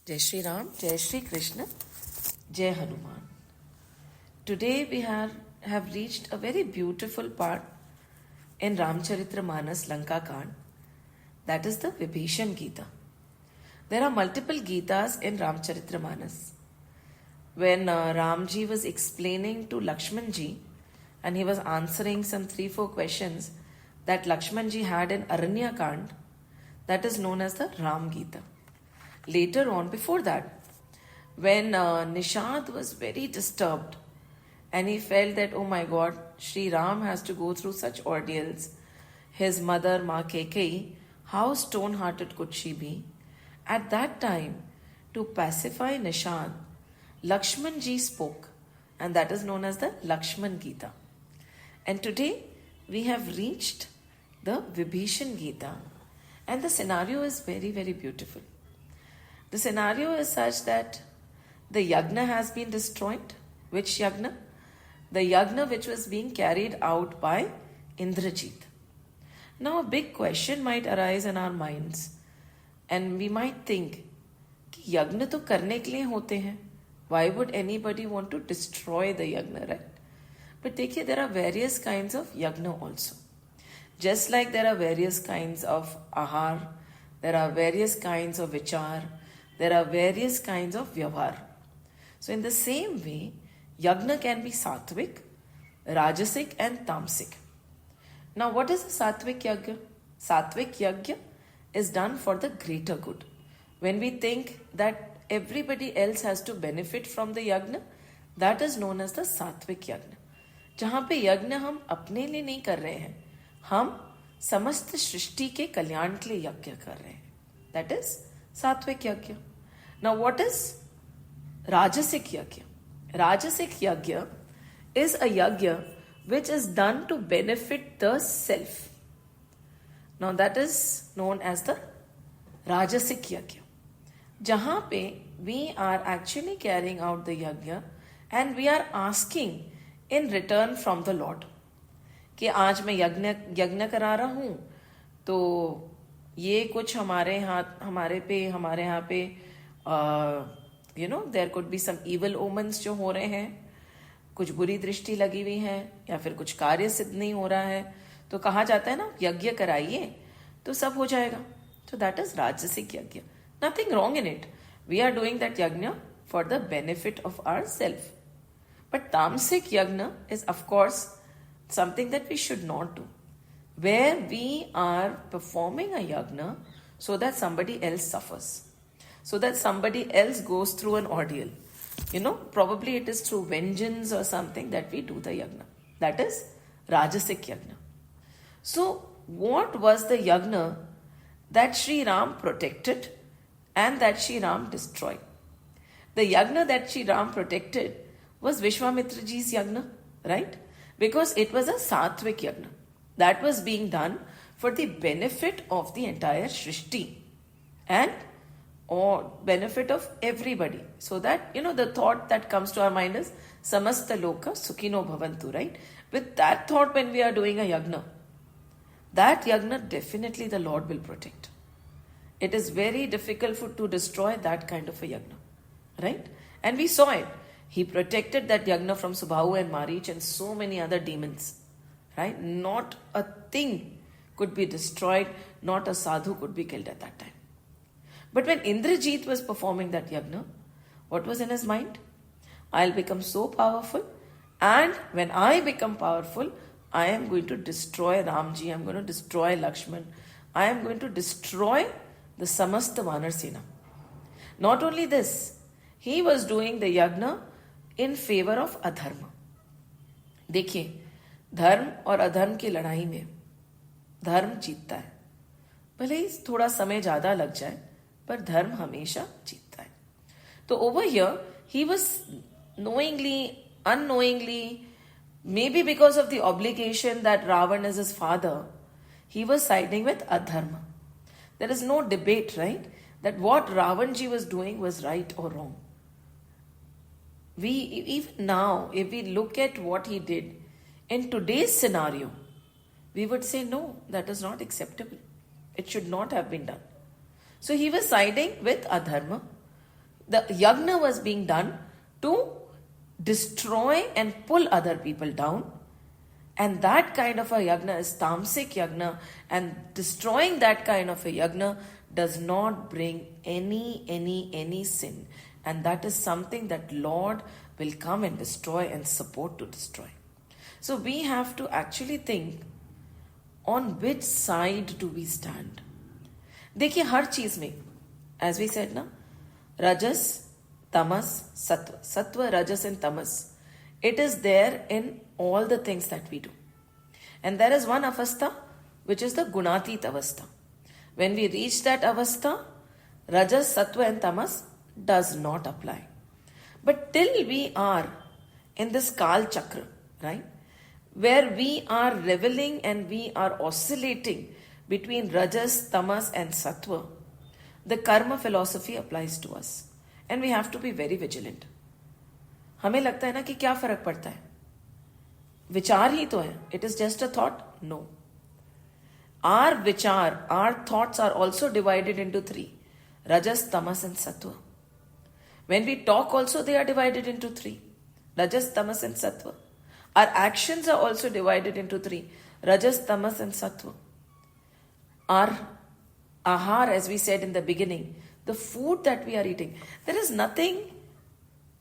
Jai Shri Ram, Jai Shri Krishna, Jai Hanuman. Today we have reached a very beautiful part in Ramcharitamanas Lanka Kand, that is the Vibhishan Gita. There are multiple Gitas in Ramcharitamanas. When Ramji was explaining to Lakshmanji and he was answering some 3-4 questions that Lakshmanji had in Aranya Kand, that is known as the Ram Gita. Later on, before that, when Nishad was very disturbed and he felt that, oh my God, Sri Ram has to go through such ordeals, his mother, Ma Kekeyi, how stone-hearted could she be? At that time, to pacify Nishad, Lakshmanji spoke, and that is known as the Lakshman Gita. And today, we have reached the Vibhishan Gita, and the scenario is very, very beautiful. The scenario is such that the yagna has been destroyed. Which yagna? The yagna which was being carried out by Indrajit. Now a big question might arise in our minds and we might think, yagna to karne ke liye hote hain. Why would anybody want to destroy the yagna, right? But dekhiye, there are various kinds of yagna also. Just like there are various kinds of ahar, there are various kinds of vichar, there are various kinds of vyavhar. So in the same way, yagna can be sattvic, rajasic and tamasic. Now what is a sattvic yagna? Sattvic yagna is done for the greater good. When we think that everybody else has to benefit from the yagna, that is known as the sattvic yagna. जहाँ पे यज्ञ हम अपने लिए नहीं कर रहे हैं, हम समस्त सृष्टि के कल्याण के लिए यज्ञ कर रहे हैं. That is Sattvic Yajna. Now what is Rajasic Yajna? Rajasic Yajna is a yajna which is done to benefit the self. Now that is known as the Rajasic Yajna. Jahan pe we are actually carrying out the yajna and we are asking in return from the Lord. कि आज मैं यज्ञ करा रहा हूँ तो ये कुछ हमारे यहाँ पे there could be some evil omens जो हो रहे हैं, कुछ बुरी दृष्टि लगी हुई है या फिर कुछ कार्य सिद्ध नहीं हो रहा है, तो कहा जाता है ना यज्ञ कराइए तो सब हो जाएगा. तो दैट इज राजसिक यज्ञ. Nothing wrong in it. We are doing that यज्ञ for the benefit of our self. But तामसिक यज्ञ is of course something that we should not do, where we are performing a yagna so that somebody else suffers, so that somebody else goes through an ordeal. Probably it is through vengeance or something that we do the yagna. That is Rajasic yagna. So what was the yagna that Sri Ram protected and that Sri Ram destroyed? The yagna that Sri Ram protected was Vishwamitra ji's yagna, right? Because it was a sattvic yagna that was being done for the benefit of the entire Shrishti and or benefit of everybody. So that, the thought that comes to our mind is samasta loka sukhino bhavantu, right? With that thought, when we are doing a yagna, that yagna definitely the Lord will protect. It is very difficult to destroy that kind of a yagna, right? And we saw it. He protected that yagna from Subhahu and Marich and so many other demons, right? Not a thing could be destroyed, not a sadhu could be killed at that time. But when Indrajit was performing that yagna, what was in his mind? I'll become so powerful, and when I become powerful, I am going to destroy Ramji, I'm going to destroy Lakshman, I am going to destroy the Samasta Vanar Sena. Not only this, he was doing the yagna in favor of अधर्म. देखिए, धर्म और अधर्म की लड़ाई में धर्म जीतता है. भले ही थोड़ा समय ज्यादा लग जाए, पर धर्म हमेशा जीतता है. तो over here, he was knowingly, unknowingly, maybe because of the obligation that Ravan is his father, he was siding with adharma. There is no debate, right? That what Ravanji was doing was right or wrong. We, even now, if we look at what he did in today's scenario, we would say, no, that is not acceptable. It should not have been done. So he was siding with adharma The yagna was being done to destroy and pull other people down. And that kind of a yagna is tamasic yagna, and destroying that kind of a yagna does not bring any sin. And that is something that Lord will come and destroy and support to destroy. So we have to actually think on which side do we stand. देखिए हर चीज में, as we said ना, rajas, tamas, sattva. Sattva, rajas and tamas. It is there in all the things that we do. And there is one avastha which is the gunatit avastha. When we reach that avastha, rajas, sattva and tamas does not apply. But till we are in this Kal Chakra, right, where we are reveling and we are oscillating between rajas, tamas and sattva, the karma philosophy applies to us. And we have to be very vigilant. हमें लगता है ना कि क्या फर्क पड़ता है, विचार ही तो है, it is just a thought. No. Our vichar, our thoughts are also divided into three: rajas, tamas and sattva. When we talk also, they are divided into three: rajas, tamas and sattva. Our actions are also divided into three: rajas, tamas and sattva. Our ahar, as we said in the beginning, the food that we are eating, there is nothing.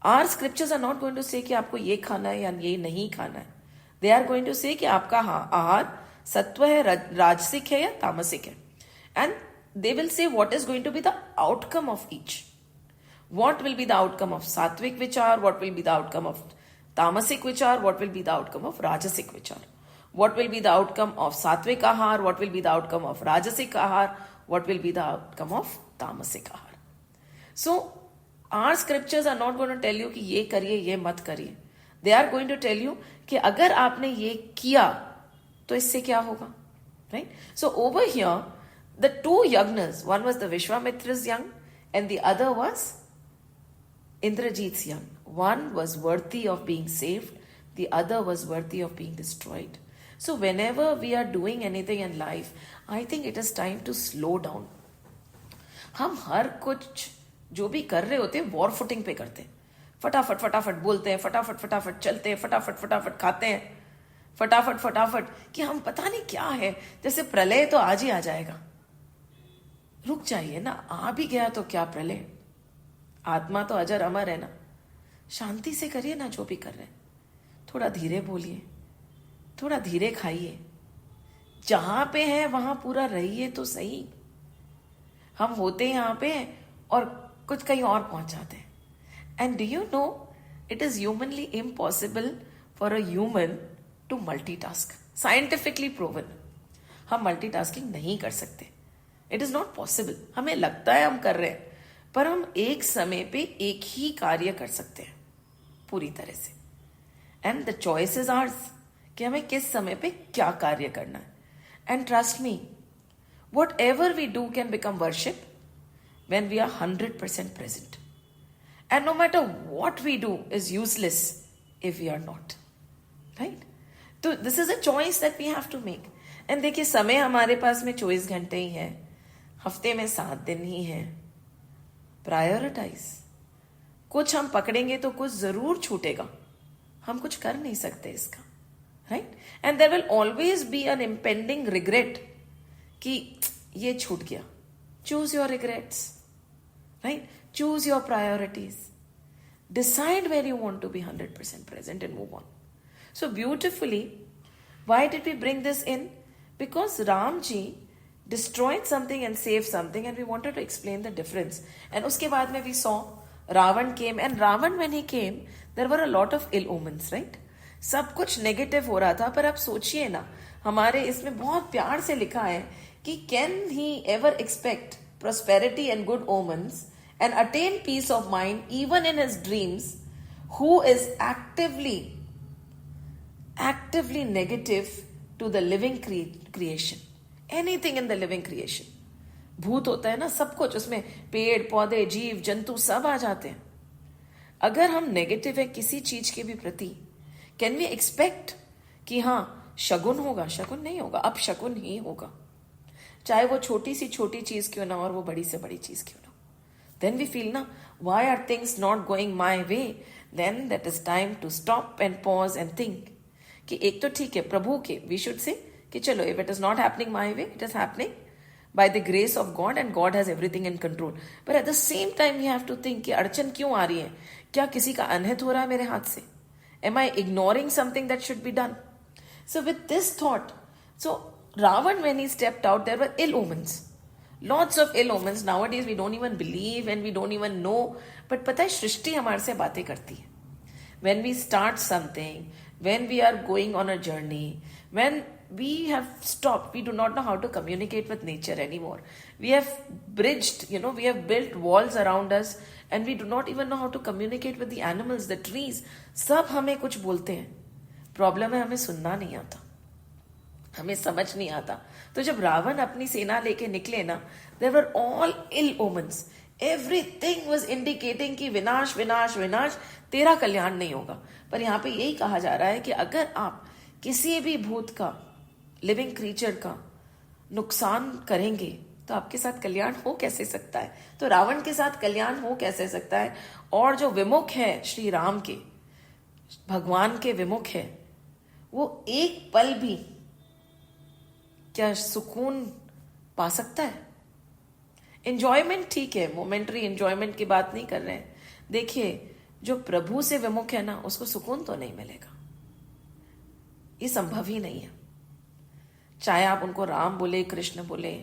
Our scriptures are not going to say कि आपको ये खाना है या ये नहीं खाना है. They are going to say कि आपका आहार सत्व है, राजसिक है या तामसिक है. And they will say what is going to be the outcome of each. What will be the outcome of sattvic vichar? What will be the outcome of tamasic vichar? What will be the outcome of rajasic vichar? What will be the outcome of sattvic ahar? What will be the outcome of rajasic ahar? What will be the outcome of tamasic ahar? So, our scriptures are not going to tell you कि ये करिए ये मत करिए. They are going to tell you कि अगर आपने ये किया तो इससे क्या होगा, right? So over here, the two yagnas, one was the Vishwamitra's young and the other was Indrajit's young. One was worthy of being saved, the other was worthy of being destroyed. So whenever we are doing anything in life, I think it is time to slow down. हम हर कुछ जो भी कर रहे होते हैं war footing पे करते हैं. फटाफट फटाफट बोलते हैं, फटाफट फटाफट चलते हैं, फटाफट फटाफट खाते हैं, फटाफट फटाफट कि हम पता नहीं क्या है, जैसे प्रलय तो आज ही आ जाएगा. रुक जाइए ना, आ भी गया तो क्या प्रलय, आत्मा तो अजर अमर है ना. शांति से करिए ना जो भी कर रहे हैं. थोड़ा धीरे बोलिए, थोड़ा धीरे खाइए, जहां पे है वहां पूरा रहिए तो सही. हम होते यहाँ पे और कुछ कहीं और पहुंच जाते हैं. And do you know it is humanly impossible for a human to multitask. Scientifically proven हम मल्टीटास्किंग नहीं कर सकते. It is not possible. हमें लगता है हम कर रहे हैं, पर हम एक समय पे एक ही कार्य कर सकते हैं पूरी तरह से. And the choice is ours कि हमें किस समय पे क्या कार्य करना है. And trust me, whatever we do can become worship when we are 100% present. And no matter what we do is useless if we are not. Right? So this is a choice that we have to make. And देखिए समय हमारे पास में 24 घंटे ही है, हफ्ते में 7 दिन ही है. Prioritize. कुछ हम पकड़ेंगे तो कुछ जरूर छूटेगा. हम कुछ कर नहीं सकते इसका. Right? And there will always be an impending regret कि ये छूट गया. Choose your regrets, right? Choose your priorities. Decide where you want to be 100% present and move on. So beautifully, why did we bring this in? Because Ramji destroyed something and saved something, and we wanted to explain the difference. And उसके बाद में we saw Ravan came, and Ravan when he came, there were a lot of ill omens, right? सब कुछ negative हो रहा था. पर आप सोचिए ना, हमारे इसमें बहुत प्यार से लिखा है कि can he ever expect prosperity and good omens and attain peace of mind even in his dreams, who is actively negative to the living creation, anything in the living creation. भूत होता है ना सब कुछ, उसमें पेड़ पौधे जीव जंतु सब आ जाते हैं. अगर हम नेगेटिव है किसी चीज के भी प्रति, कैन वी एक्सपेक्ट कि हाँ शगुन होगा? शगुन नहीं होगा, अब शगुन ही होगा. चाहे वो छोटी सी छोटी चीज क्यों ना और वो बड़ी से बड़ी चीज क्यों ना. then we feel, na, why are things not going my way? Then that is time to stop and pause and think कि एक तो ठीक है प्रभु के, we should say कि चलो if it is not happening my way, it is happening by the grace of God and God has everything in control. But at the same time we have to think कि अड़चन क्यों आ रही है, क्या किसी का अनहित हो रहा है मेरे हाथ से? Am I ignoring something that should be done? So with this thought, so Ravan, when he stepped out, there were ill omens. Lots of ill omens. Nowadays we don't even believe and we don't even know. But पता है सृष्टि हमारे से बातें करती है. When we start something, when we are going on a journey, when we have stopped, we do not know how to communicate with nature anymore. We have bridged, we have built walls around us and we do not even know how to communicate with the animals, the trees. सब हमें कुछ बोलते हैं. Problem है हमें सुनना नहीं आता, हमें समझ नहीं आता. तो जब रावण अपनी सेना लेके निकले ना, there were all ill omens. Everything was indicating कि विनाश विनाश विनाश, तेरा कल्याण नहीं होगा. पर यहाँ पे यही कहा जा रहा है कि अगर आप किसी भी भूत का, लिविंग क्रीचर का नुकसान करेंगे तो आपके साथ कल्याण हो कैसे सकता है? तो रावण के साथ कल्याण हो कैसे सकता है? और जो विमुख है श्री राम के, भगवान के विमुख है, वो एक पल भी क्या सुकून पा सकता है? एंजॉयमेंट ठीक है, मोमेंटरी एंजॉयमेंट की बात नहीं कर रहे हैं. देखिए, जो प्रभु से विमुख है ना, उसको सुकून तो नहीं मिलेगा. ये संभव ही नहीं है. चाहे आप उनको राम बोले, कृष्ण बोले,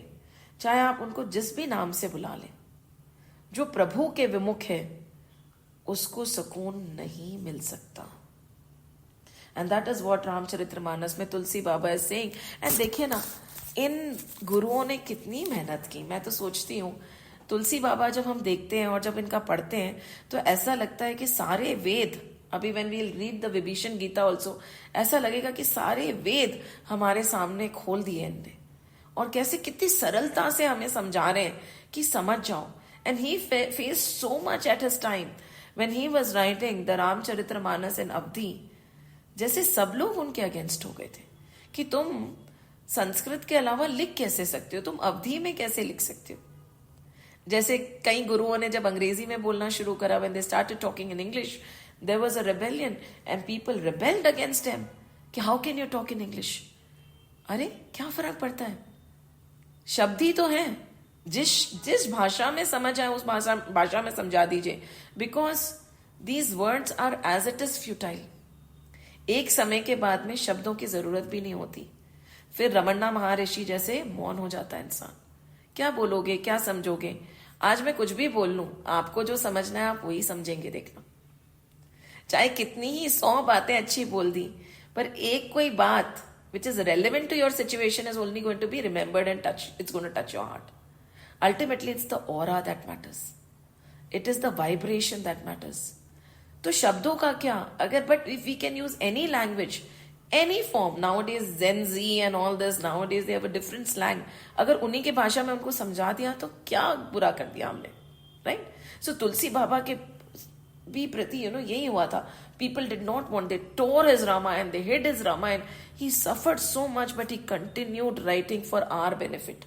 चाहे आप उनको जिस भी नाम से बुला लें, जो प्रभु के विमुख है उसको सुकून नहीं मिल सकता. And that is what Ramcharitmanas में तुलसी बाबा इज सेइंग. एंड देखिए ना, इन गुरुओं ने कितनी मेहनत की. मैं तो सोचती हूँ तुलसी बाबा जब हम देखते हैं और जब इनका पढ़ते हैं तो ऐसा लगता है कि सारे वेद, अभी when we read the Vibhishan Gita also, ऐसा लगेगा कि सारे वेद हमारे सामने खोल दिए इनने, और कैसे कितनी सरलता से हमें समझा रहे हैं कि समझ जाओ. And he faced so much at his time when he was writing the Ramcharitmanas in Awadhi. जैसे सब लोग उनके अगेंस्ट हो गए थे कि तुम संस्कृत के अलावा लिख कैसे सकते हो, तुम अवधी में कैसे लिख सकते हो. जैसे कई गुरुओं ने जब अंग्रेजी में बोलना शुरू करा, when they started talking in English, there was a rebellion and people rebelled against him कि how can you talk in English? अरे क्या फर्क पड़ता है, शब्द ही तो है. जिस भाषा में समझ आए उस भाषा में समझा दीजिए. Because these words are as it is futile. एक समय के बाद में शब्दों की जरूरत भी नहीं होती. फिर रमन्ना महर्षि जैसे मौन हो जाता है इंसान. क्या बोलोगे, क्या समझोगे? आज मैं कुछ भी बोल लूं, आपको जो समझना है आप वही समझेंगे. देखना, चाहे कितनी ही 100 बातें अच्छी बोल दी, पर एक कोई बात which is relevant to your situation is only going to be remembered and it's going to touch your heart. Ultimately, it's the aura that matters. It is the vibration that matters. तो शब्दों का क्या, अगर but if we can use any language, any form, nowadays Gen Z and all this, nowadays they have a different slang. अगर उन्हीं के भाषा में उनको समझा दिया तो क्या बुरा कर दिया हमने, right? So तुलसी बाबा के भी प्रति यही हुआ था. People did not want, they tore his Ramayana, they hid his Ramayana. He suffered so much but he continued writing for our benefit.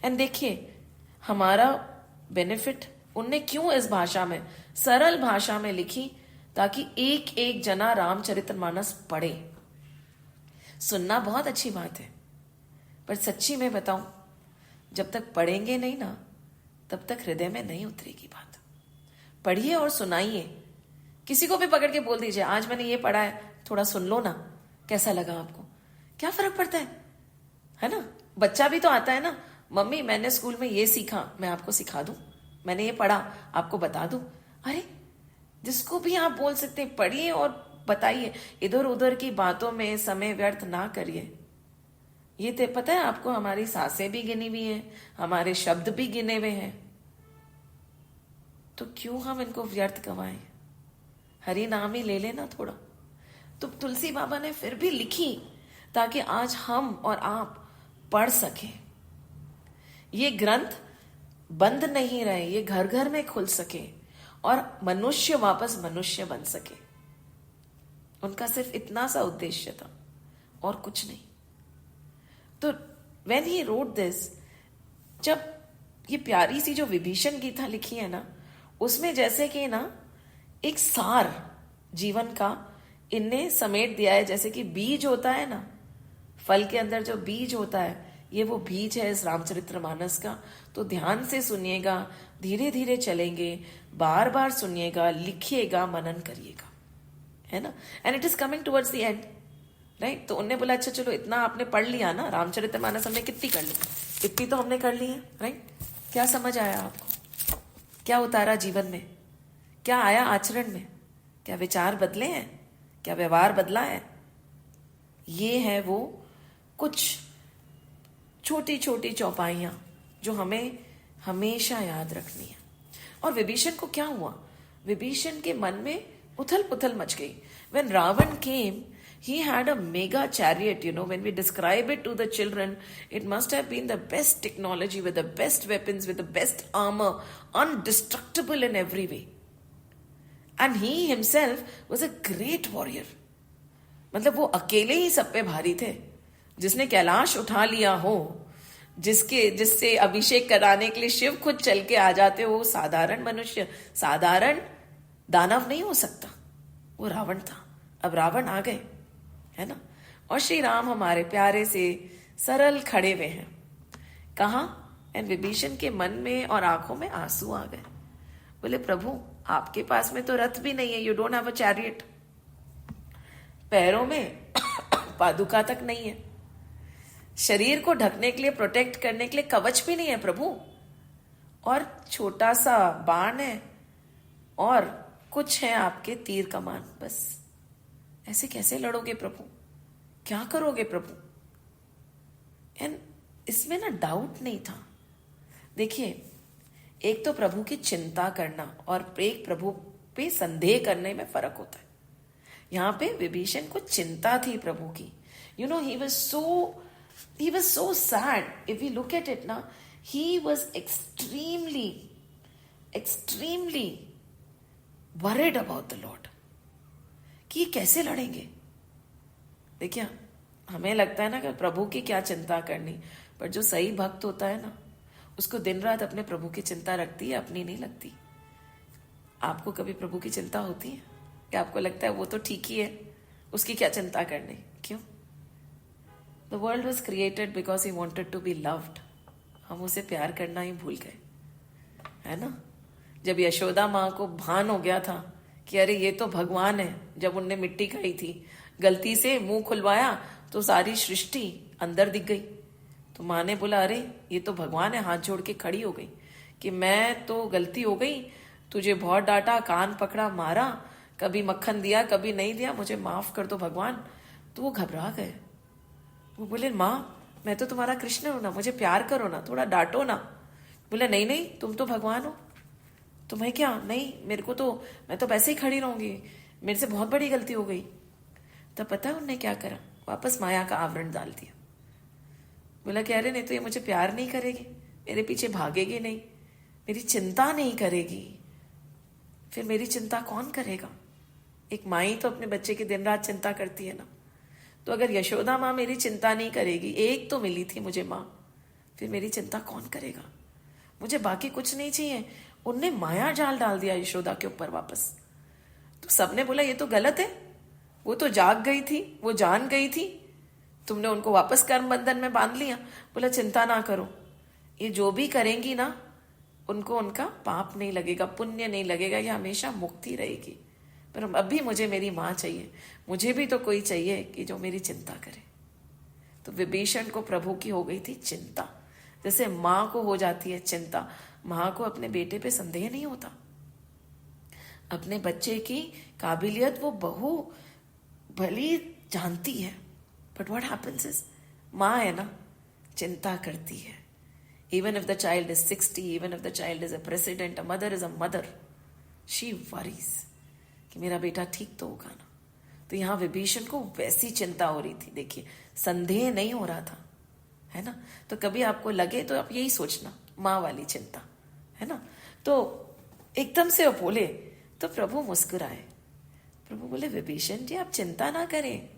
And देखिए, हमारा benefit उनने क्यों इस भाषा में, सरल भाषा में लिखी, ताकि एक एक जना रामचरितमानस पढ़े. सुनना बहुत अच्छी बात है, पर सच्ची में बताऊं, जब तक पढ़ेंगे नहीं ना, तब तक हृदय में नहीं उतरेगी बात. पढ़िए और सुनाइए. किसी को भी पकड़ के बोल दीजिए, आज मैंने ये पढ़ा है, थोड़ा सुन लो ना, कैसा लगा आपको? क्या फर्क पड़ता है ना? बच्चा भी तो आता है ना, मम्मी मैंने स्कूल में ये सीखा, मैं आपको सिखा दूं, मैंने ये पढ़ा, आपको बता दूं. अरे जिसको भी आप बोल सकते हैं, पढ़िए और बताइए. इधर उधर की बातों में समय व्यर्थ ना करिए. ये तो पता है आपको, हमारी सांसें भी गिनी हुई हैं, हमारे शब्द भी गिने हुए हैं, तो क्यों हम इनको व्यर्थ गवाएं? हरि नाम ही ले लेना थोड़ा. तो तुलसी बाबा ने फिर भी लिखी ताकि आज हम और आप पढ़ सकें. ये ग्रंथ बंद नहीं रहे, ये घर घर में खुल सके और मनुष्य वापस मनुष्य बन सके. उनका सिर्फ इतना सा उद्देश्य था और कुछ नहीं. तो when he wrote this, जब ये प्यारी सी जो विभीषण गीता लिखी है ना, उसमें जैसे कि ना एक सार जीवन का इनने समेट दिया है। जैसे कि बीज होता है ना, फल के अंदर जो बीज होता है, ये वो बीज है इस रामचरितमानस का। तो ध्यान से सुनिएगा, धीरे धीरे चलेंगे, बार बार सुनिएगा, लिखिएगा, मनन करिएगा, है ना। And it is coming towards the end, right. तो उन्होंने बोला अच्छा चलो इतना आपने पढ़ लिया ना, रामचरितमानस हमने कितनी कर ली, इतनी तो हमने कर ली है, राइट। क्या समझ आया आपको, क्या उतारा जीवन में, क्या आया आचरण में, क्या विचार बदले हैं, क्या व्यवहार बदला है। ये है वो कुछ छोटी छोटी चौपाइयां जो हमें हमेशा याद रखनी है। और विभीषण को क्या हुआ, विभीषण के मन में उथल पुथल मच गई। When Ravan came, he had a mega chariot, when we describe it to the children, it must have been the best technology with the best weapons, with the best armor, undestructible in every way. And he himself was a great warrior. मतलब वो अकेले ही सब पे भारी थे। जिसने कैलाश उठा लिया हो, जिससे अभिषेक कराने के लिए शिव खुद चल के आ जाते हो, साधारण मनुष्य, साधारण दानव नहीं हो सकता, वो रावण था। अब रावण आ गए, है ना। और श्री राम हमारे प्यारे से सरल खड़े हुए हैं। कहा, एंड विभीषण के मन में और आंखों में आंसू आ गए। बोले प्रभु आपके पास में तो रथ भी नहीं है, you don't have a chariot. पैरों में पादुका तक नहीं है, शरीर को ढकने के लिए, प्रोटेक्ट करने के लिए कवच भी नहीं है प्रभु, और छोटा सा बाण है और कुछ है आपके तीर कमान, बस। ऐसे कैसे लड़ोगे प्रभु, क्या करोगे प्रभु। एंड इसमें ना डाउट नहीं था। देखिए, एक तो प्रभु की चिंता करना और एक प्रभु पे संदेह करने में फर्क होता है। यहां पे विभीषण को चिंता थी प्रभु की। he was so sad. If we look at it now, he was extremely worried about the Lord कि कैसे लड़ेंगे। देखिए, हमें लगता है ना कि प्रभु की क्या चिंता करनी, पर जो सही भक्त होता है ना, उसको दिन रात अपने प्रभु की चिंता रखती है, अपनी नहीं लगती। आपको कभी प्रभु की चिंता होती है कि आपको लगता है वो तो ठीक ही है, उसकी क्या चिंता करनी, क्यों। The world was created because he wanted to be loved. हम उसे प्यार करना ही भूल गए, है ना। जब यशोदा माँ को भान हो गया था कि अरे ये तो भगवान है, जब उनने मिट्टी खाई थी, गलती से मुंह खुलवाया तो सारी सृष्टि अंदर दिख गई। तो माँ ने बोला अरे ये तो भगवान है, हाथ जोड़ के खड़ी हो गई कि मैं तो गलती हो गई, तुझे बहुत डांटा, कान पकड़ा, मारा, कभी मक्खन दिया कभी नहीं दिया, मुझे माफ कर दो भगवान। तो वो घबरा गए। वो बोले माँ मैं तो तुम्हारा कृष्ण हूं ना, मुझे प्यार करो ना, थोड़ा डांटो ना। बोले नहीं नहीं, तुम तो भगवान हो, तुम्हें क्या, नहीं मेरे को तो, मैं तो वैसे ही खड़ी रहूंगी, मेरे से बहुत बड़ी गलती हो गई। तब पता है उनने क्या करा, वापस माया का आवरण डाल दिया। बोला कि अरे नहीं तो ये मुझे प्यार नहीं करेगी, मेरे पीछे भागेगी नहीं, मेरी चिंता नहीं करेगी, फिर मेरी चिंता कौन करेगा। एक माँ ही तो अपने बच्चे की दिन रात चिंता करती है ना। तो अगर यशोदा माँ मेरी चिंता नहीं करेगी, एक तो मिली थी मुझे माँ, फिर मेरी चिंता कौन करेगा। मुझे बाकी कुछ नहीं चाहिए। उनने माया जाल डाल दिया यशोदा के ऊपर वापस। तो सबने बोला ये तो गलत है, वो तो जाग गई थी, वो जान गई थी, तुमने उनको वापस कर्म बंधन में बांध लिया। बोला चिंता ना करो, ये जो भी करेंगी ना उनको उनका पाप नहीं लगेगा, पुण्य नहीं लगेगा, ये हमेशा मुक्ति रहेगी। पर अभी मुझे मेरी माँ चाहिए, मुझे भी तो कोई चाहिए कि जो मेरी चिंता करे। तो विभीषण को प्रभु की हो गई थी चिंता, जैसे माँ को हो जाती है चिंता। माँ को अपने बेटे पे संदेह नहीं होता, अपने बच्चे की काबिलियत वो बहु भली जानती है, बट व्हाट हैपेंस इज, माँ है ना, चिंता करती है। Even if the child is 60, even if the child is a president, a mother is a mother. She worries कि मेरा बेटा ठीक तो होगा ना। तो यहाँ विभीषण को वैसी चिंता हो रही थी। देखिए, संदेह नहीं हो रहा था, है ना। तो कभी आपको लगे तो आप यही सोचना, माँ वाली चिंता, है ना। तो एकदम से वो बोले तो प्रभु मुस्कुराए। प्रभु बोले विभीषण जी आप चिंता ना करें,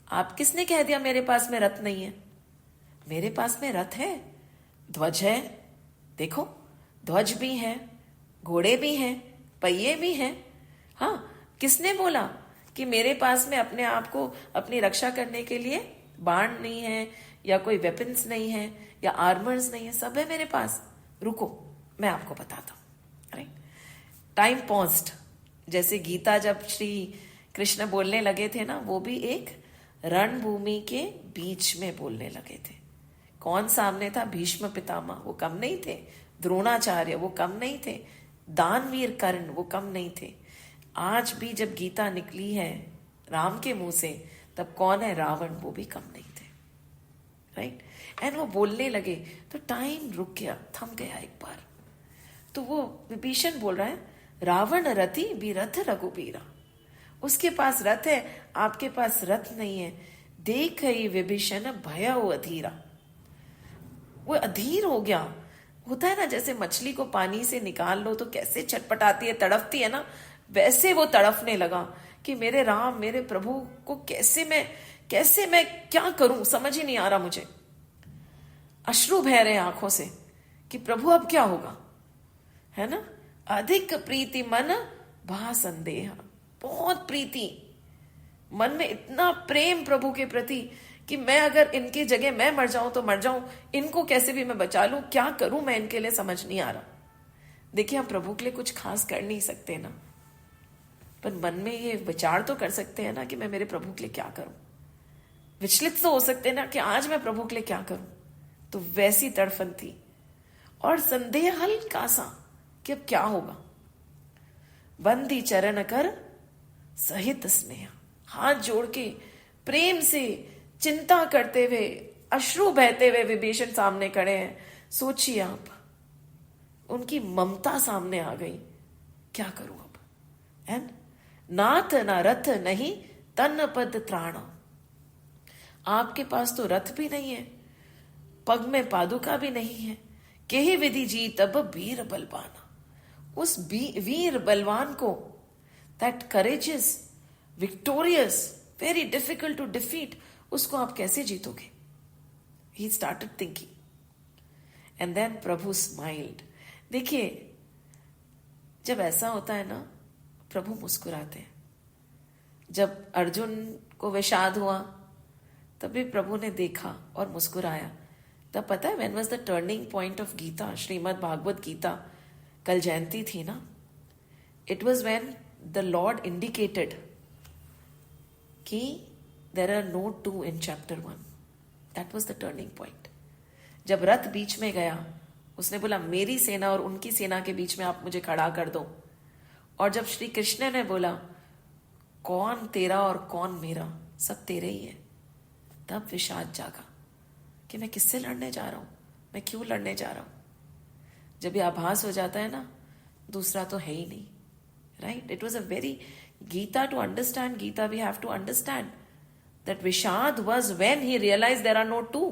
आप किसने कह दिया मेरे पास में रथ नहीं है। मेरे पास में रथ है, ध्वज है, देखो, ध्वज भी है, घोड़े भी हैं, पहिए भी हैं। हाँ, किसने बोला कि मेरे पास में अपने आप को अपनी रक्षा करने के लिए बाण नहीं है, या कोई वेपन्स नहीं है, या आर्मर्स नहीं है? सब है मेरे पास। रुको, मैं आपको बताता हूं। Right, time paused. जैसे गीता जब श्री कृष्ण बोलने लगे थे ना, वो भी एक रणभूमि के बीच में बोलने लगे थे। कौन सामने था? भीष्म पितामह, वो कम नहीं थे। द्रोणाचार्य, वो कम नहीं थे। दानवीर कर्ण, वो कम नहीं थे। आज भी जब गीता निकली है राम के मुंह से, तब कौन है? रावण, वो भी कम नहीं थे। राइट, एंड वो बोलने लगे तो टाइम रुक गया, थम गया एक बार। तो वो विभीषण बोल रहा है, रावण रति बिरथ रघुबीरा। उसके पास रथ है, आपके पास रथ नहीं है। देख ही विभीषण भय अधीरा। वो अधीर हो गया। होता है ना, जैसे मछली को पानी से निकाल लो तो कैसे छटपटाती है, तड़पती है ना, वैसे वो तड़पने लगा कि मेरे राम, मेरे प्रभु को कैसे मैं क्या करूं, समझ ही नहीं आ रहा मुझे। अश्रु बह रहे आंखों से कि प्रभु अब क्या होगा, है ना। अधिक प्रीति मन भा संदेह। बहुत प्रीति, मन में इतना प्रेम प्रभु के प्रति कि मैं अगर इनकी जगह मैं मर जाऊं तो मर जाऊं, इनको कैसे भी मैं बचा लूं, क्या करूं मैं इनके लिए, समझ नहीं आ रहा। देखिए, हम प्रभु के लिए कुछ खास कर नहीं सकते ना, पर मन में ये विचार तो कर सकते हैं ना कि मैं मेरे प्रभु के लिए क्या करूं। विचलित तो हो सकते हैं ना कि आज मैं प्रभु के लिए क्या करूं। तो वैसी तड़फन थी, और संदेह हल्का सा कि अब क्या होगा। बंदी चरण कर सहित स्नेह। हाथ जोड़ के प्रेम से चिंता करते हुए, अश्रु बहते हुए विभीषण सामने खड़े हैं। सोचिए आप, उनकी ममता सामने आ गई। क्या करूं अब? एंड नाथ न रथ नहीं तन पद त्राण। आपके पास तो रथ भी नहीं है, पग में पादुका भी नहीं है। केहि विधि जी तब वीर बलवाना। उस वीर बलवान को, that courageous, victorious, very difficult to defeat, उसको आप कैसे जीतोगे? He started thinking, and then प्रभु स्माइल्ड। देखिए, जब ऐसा होता है ना, प्रभु मुस्कुराते हैं। जब अर्जुन को विषाद हुआ, तभी प्रभु ने देखा और मुस्कुराया। तब पता है when was the turning point of Gita, Shrimad Bhagavad Gita. कल जयंती थी ना। It was when the lord indicated कि there are no two in chapter 1. That was the turning point. जब रथ बीच में गया, उसने बोला मेरी सेना और उनकी सेना के बीच में आप मुझे खड़ा कर दो. और जब श्री कृष्ण ने बोला कौन तेरा और कौन मेरा, सब तेरे ही है, तब विषाद जागा कि मैं किससे लड़ने जा रहा हूं, मैं क्यों लड़ने जा रहा हूं. जब ये आभास हो जाता है ना, दूसरा तो है ही नहीं. Right? It was a very Gita to understand. Gita we have to understand that विषाद was when he realize there are no two.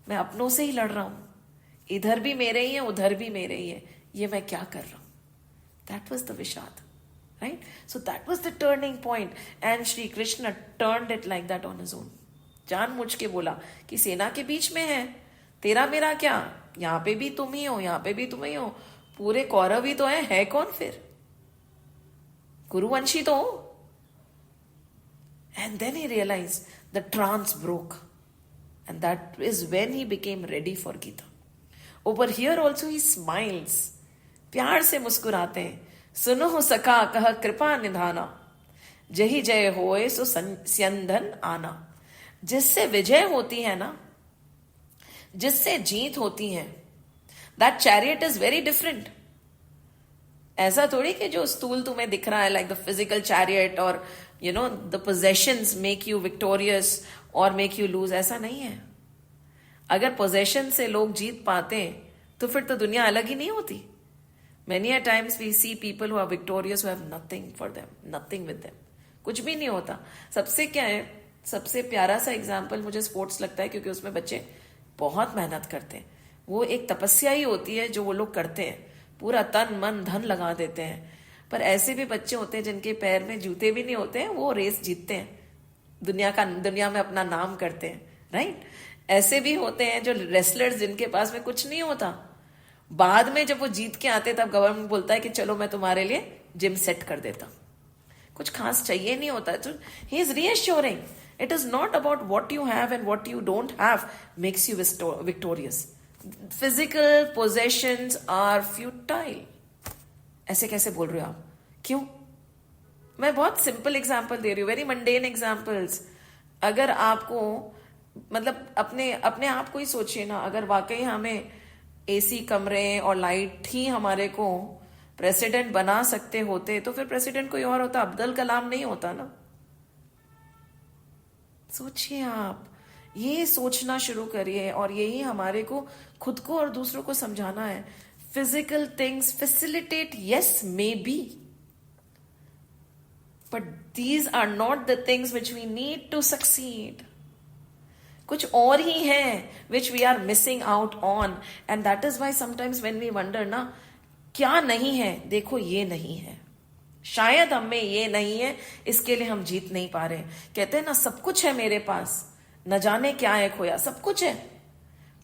मैं अपनों से ही लड़ रहा हूं, इधर भी मेरे ही है, उधर भी मेरे ही है, ये मैं क्या कर रहा हूं. दैट वॉज द विषाद. Right? So that was the turning point and Shri Krishna turned it like that on his own. जानबूझ के बोला कि सेना के बीच में है, तेरा मेरा क्या, यहां पे भी तुम ही हो, यहां पे भी तुम ही हो, पूरे कौरव ही तो है कौन फिर, कुरुवंशी तो हो. And then he realise the trance broke and that is when he became ready for Gita. Over here also he smiles. प्यार से मुस्कुराते हैं. सुनो सखा कह कृपा निधाना, जही जय होए सो स्यंधन आना. जिससे विजय होती है ना, जिससे जीत होती है, that chariot is very different. ऐसा थोड़ी कि जो स्थूल तुम्हें दिख रहा है लाइक द फिजिकल चैरियट और you know the possessions make you victorious और मेक यू लूज, ऐसा नहीं है. अगर पोजेशन से लोग जीत पाते हैं तो फिर तो दुनिया अलग ही नहीं होती. Many a times we see people who are victorious who have nothing for them, nothing with them. कुछ भी नहीं होता. सबसे क्या है, सबसे प्यारा सा एग्जाम्पल मुझे स्पोर्ट्स लगता है, क्योंकि उसमें बच्चे बहुत मेहनत करते हैं. वो एक तपस्या ही होती है जो वो लोग करते हैं, पूरा तन मन धन लगा देते हैं. पर ऐसे भी बच्चे होते हैं जिनके पैर में जूते भी नहीं होते हैं, वो रेस जीतते हैं, दुनिया में अपना नाम करते हैं. राइट? ऐसे भी होते हैं जो रेसलर्स जिनके पास में कुछ नहीं होता, बाद में जब वो जीत के आते तब गवर्नमेंट बोलता है कि चलो मैं तुम्हारे लिए जिम सेट कर देता हूं। कुछ खास चाहिए नहीं होता है, तो he is reassuring it is not about what you have and what you don't have makes you victorious. Physical possessions are futile. ऐसे कैसे बोल रहे हो आप? क्यों? मैं बहुत सिंपल एग्जाम्पल दे रही हूँ, वेरी मंडेन एग्जाम्पल्स। अगर आपको मतलब अपने अपने आप को ही सोचिए ना, अगर वाकई हमें एसी कमरे और लाइट ही हमारे को प्रेसिडेंट बना सकते होते तो फिर प्रेसिडेंट कोई और होता, अब्दुल कलाम नहीं होता ना। सोचिए आप, ये सोचना शुरू करिए और यही हमारे को खुद को और दूसरों को समझाना है। Physical things facilitate, yes may be, but these are not the things which we need to succeed. कुछ और ही है which we are missing out on, and that is why sometimes when we wonder ना, क्या नहीं है? देखो ये नहीं है, शायद हम में ये नहीं है, इसके लिए हम जीत नहीं पा रहे। कहते हैं ना सब कुछ है मेरे पास, न जाने क्या है खोया, सब कुछ है।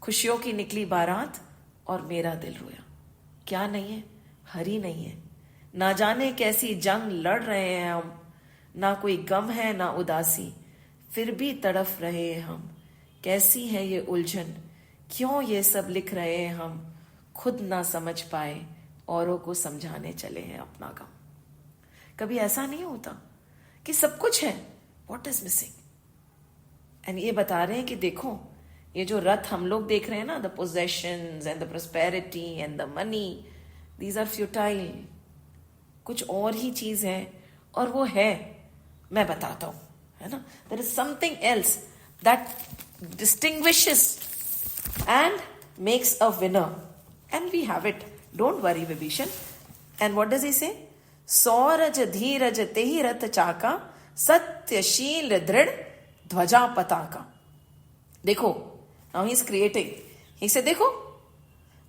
खुशियों की निकली बारात और मेरा दिल रोया। क्या नहीं है? हरी नहीं है। ना जाने कैसी जंग लड़ रहे हैं हम, ना कोई गम है ना उदासी, फिर भी तड़फ रहे हैं हम। कैसी है ये उलझन, क्यों ये सब लिख रहे हैं हम, खुद ना समझ पाए औरों को समझाने चले हैं अपना गम। कभी ऐसा नहीं होता कि सब कुछ है, व्हाट इज मिसिंग? एंड ये बता रहे हैं कि देखो ये जो रथ हम लोग देख रहे हैं ना, the possessions and the prosperity and the money, these are futile. कुछ और ही चीज है, और वो है, मैं बताता हूं, है ना। There is something else that distinguishes and makes a winner, and we have it, don't worry Vibhishan. And what does he say? सौरज धीरज तेहि रथ चाका, सत्यशील दृढ़ ध्वजा पताका। देखो, नाउ ही इज क्रिएटिंग, ही से देखो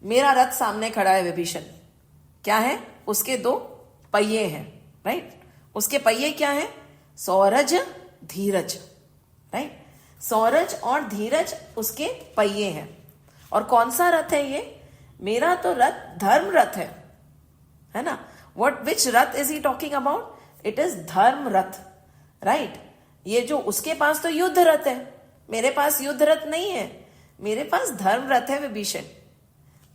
मेरा रथ सामने खड़ा है विभीषण, क्या है? उसके दो पहिए हैं, राइट? उसके पहिए क्या है? सौरज धीरज, राइट? सौरज और धीरज उसके पहिए हैं। और कौन सा रथ है ये? मेरा तो रथ धर्म रथ है ना। What which Rath is he talking about? It is धर्म रथ, राइट? ये जो उसके पास तो युद्ध रथ है, मेरे पास युद्ध रथ नहीं है, मेरे पास धर्म रथ है विभीषण।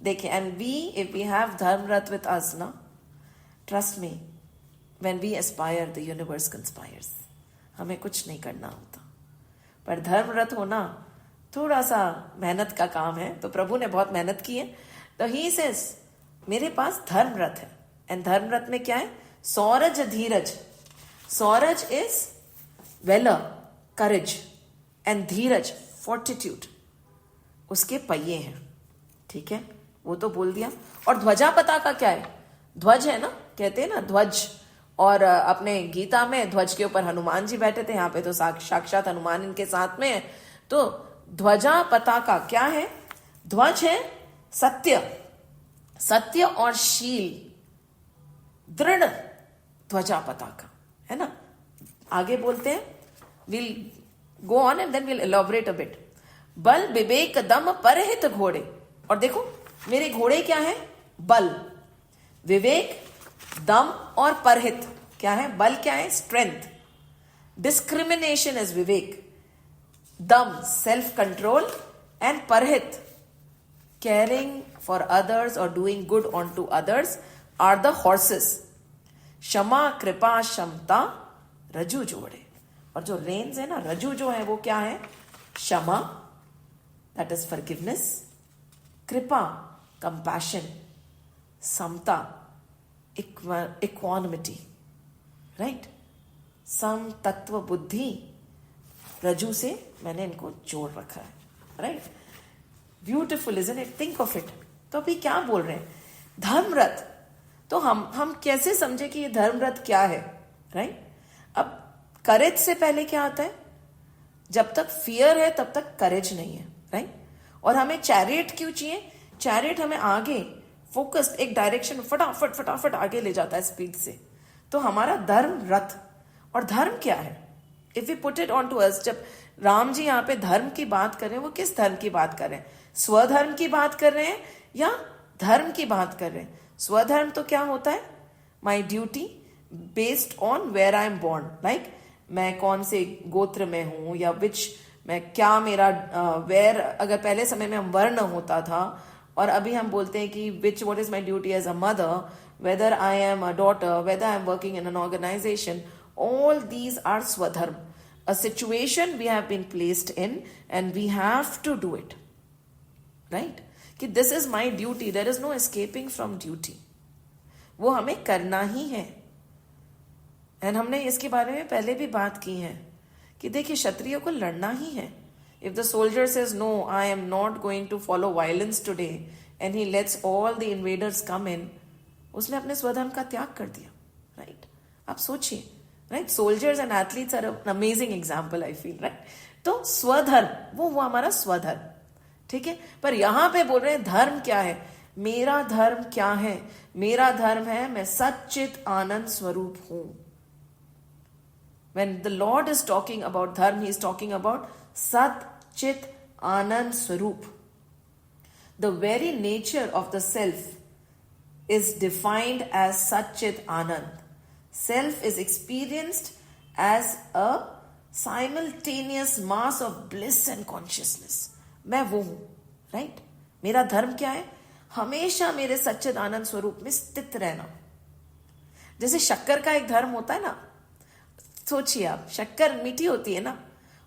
देखिए, and we if we have dharma rath with us ना, trust me, when we aspire the universe conspires. हमें कुछ नहीं करना होता, पर धर्म रथ होना थोड़ा सा मेहनत का काम है, तो प्रभु ने बहुत मेहनत की है। तो ही सेज मेरे पास धर्म रथ है, एंड धर्म रथ में क्या है? सौरज धीरज। सौरज इज वेलर, करेज, एंड धीरज फोर्टिट्यूड, उसके पहिए हैं, ठीक है, वो तो बोल दिया। और ध्वजा पताका क्या है? ध्वज है ना, कहते हैं ना ध्वज। और अपने गीता में ध्वज के ऊपर हनुमान जी बैठे थे, यहाँ पे तो साक्षात हनुमान इनके साथ में है। तो ध्वजा पताका क्या है? ध्वज है सत्य, सत्य और शील, दृढ़ ध्वजा पताका, है ना। आगे बोलते हैं, will go on and then will elaborate a bit. बल विवेक दम परहित घोड़े। और देखो मेरे घोड़े क्या है? बल, विवेक, दम और परहित क्या है? बल क्या है? स्ट्रेंथ। डिस्क्रिमिनेशन इज विवेक, दम सेल्फ कंट्रोल, एंड परहित caring for others or doing good onto others are the horses. क्षमा कृपा क्षमता रजू जोड़े। और जो रेन्स है ना, रजू जो है वो क्या है? क्षमा, that is forgiveness, कृपा compassion, समता equanimity, right? सम तत्व बुद्धि, रजू से मैंने इनको जोड़ रखा है, right? Beautiful isn't it? Think of it. तो अभी क्या बोल रहे हैं? धर्म रथ। तो हम कैसे समझे कि ये धर्म रथ क्या है, राइट? अब करेज से पहले क्या आता है? जब तक फियर है तब तक करेज नहीं है, राइट? और हमें चैरियट क्यों चाहिए? चैरियट हमें आगे फोकस्ड एक डायरेक्शन फटाफट फटाफट आगे ले जाता है स्पीड से। तो हमारा धर्म रथ। और धर्म क्या है? If we put it on to us, जब राम जी यहाँ पे धर्म की बात कर रहे हैं, वो किस धर्म की बात कर रहे हैं? स्वधर्म की बात कर रहे हैं या धर्म की बात कर रहे हैं। स्वधर्म तो क्या होता है? My duty based on where I am born, like मैं कौन से गोत्र में हूं, या विच मैं क्या मेरा वेयर, अगर पहले समय में हम वर्ण होता था, और अभी हम बोलते हैं कि which what is my duty as a mother, whether I am a daughter, whether I am working in an organization, all these are swadharm, a situation we have been placed in and we have to do it, right? कि this is my duty, there is no escaping from duty, वो हमें करना ही है। And हमने इसके बारे में पहले भी बात की है कि देखिए क्षत्रियो को लड़ना ही है। If the soldier says no, I am not going to follow violence today, and he lets all the invaders come in, उसने अपने स्वधर्म का त्याग कर दिया, राइट? आप सोचिए, right? Soldiers and athletes are an amazing example, I feel, right? तो स्वधर्म वो हमारा स्वधर्म, ठीक है। पर यहां पे बोल रहे हैं धर्म क्या है? मेरा धर्म क्या है? मेरा धर्म है मैं सच्चित आनंद स्वरूप हूं। When the Lord is talking about dharma, he is talking about Sat Chit Anand Swarup. The very nature of the self is defined as Sat Chit Anand. Self is experienced as a simultaneous mass of bliss and consciousness. मैं वो हूं, right? मेरा धर्म क्या है? हमेशा मेरे सच्चित आनंद स्वरूप में स्थित रहना। जैसे शक्कर का एक धर्म होता है ना, सोचिए आप, शक्कर मीठी होती है ना,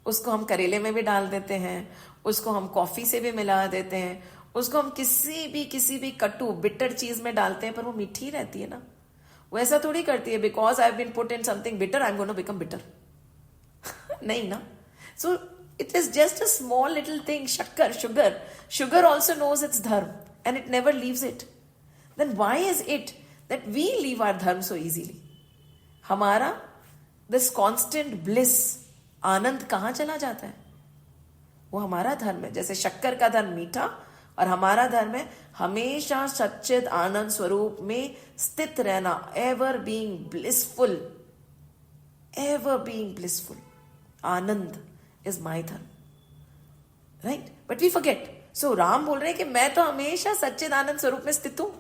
उसको हम करेले में भी डाल देते हैं, उसको हम कॉफी से भी मिला देते हैं, उसको हम किसी भी कटु बिटर चीज में डालते हैं, पर वो मीठी रहती है ना। वो ऐसा थोड़ी करती है because I have been put in something bitter, I am going to become bitter. नहीं ना। So it is just a small little thing, shakkar, sugar also knows it's dharma and it never leaves it. Then why is it that we leave our dharma so easily? हमारा this constant bliss, आनंद कहां चला जाता है? वो हमारा धर्म है। जैसे शक्कर का धर्म मीठा, और हमारा धर्म है हमेशा सच्चित आनंद स्वरूप में स्थित रहना, ever being blissful, ever being blissful. आनंद is my dharma, right? But we forget. So Ram बोल रहे हैं कि मैं तो हमेशा सच्चित आनंद स्वरूप में स्थित हूं।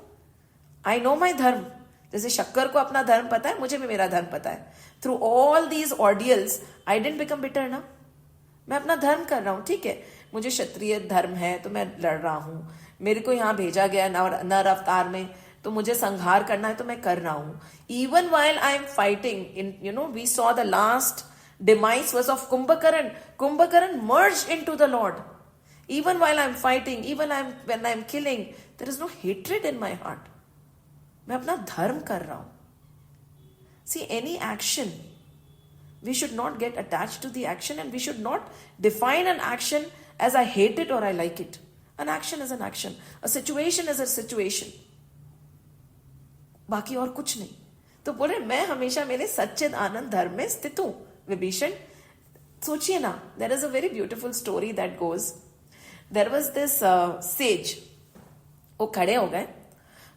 आई नो माई धर्म। जैसे शक्कर को अपना धर्म पता है, मुझे भी मेरा धर्म पता है। Through all these ordeals I didn't become bitter ना। मैं अपना धर्म कर रहा हूं, ठीक है। मुझे क्षत्रिय धर्म है तो मैं लड़ रहा हूं, मेरे को यहां भेजा गया नर अवतार में, तो मुझे संहार करना है तो मैं कर रहा हूं। Even while I am fighting in, you know, we saw the last demise was of Kumbhakaran merged into the Lord. Even while I'm fighting, when I'm killing, there is no hatred in my heart. मैं अपना धर्म कर रहा हूं। See, any action, we should not get attached to the action, and we should not define an action as I hate it or I like it. An action is an action. A situation is a situation. बाकी और कुछ नहीं। तो बोले मैं हमेशा मेरे सच्चिद आनंद धर्म में स्थित हूं। विभीषण, सोचिए ना, there is a very beautiful story that goes, there was this sage, वो खड़े हो गए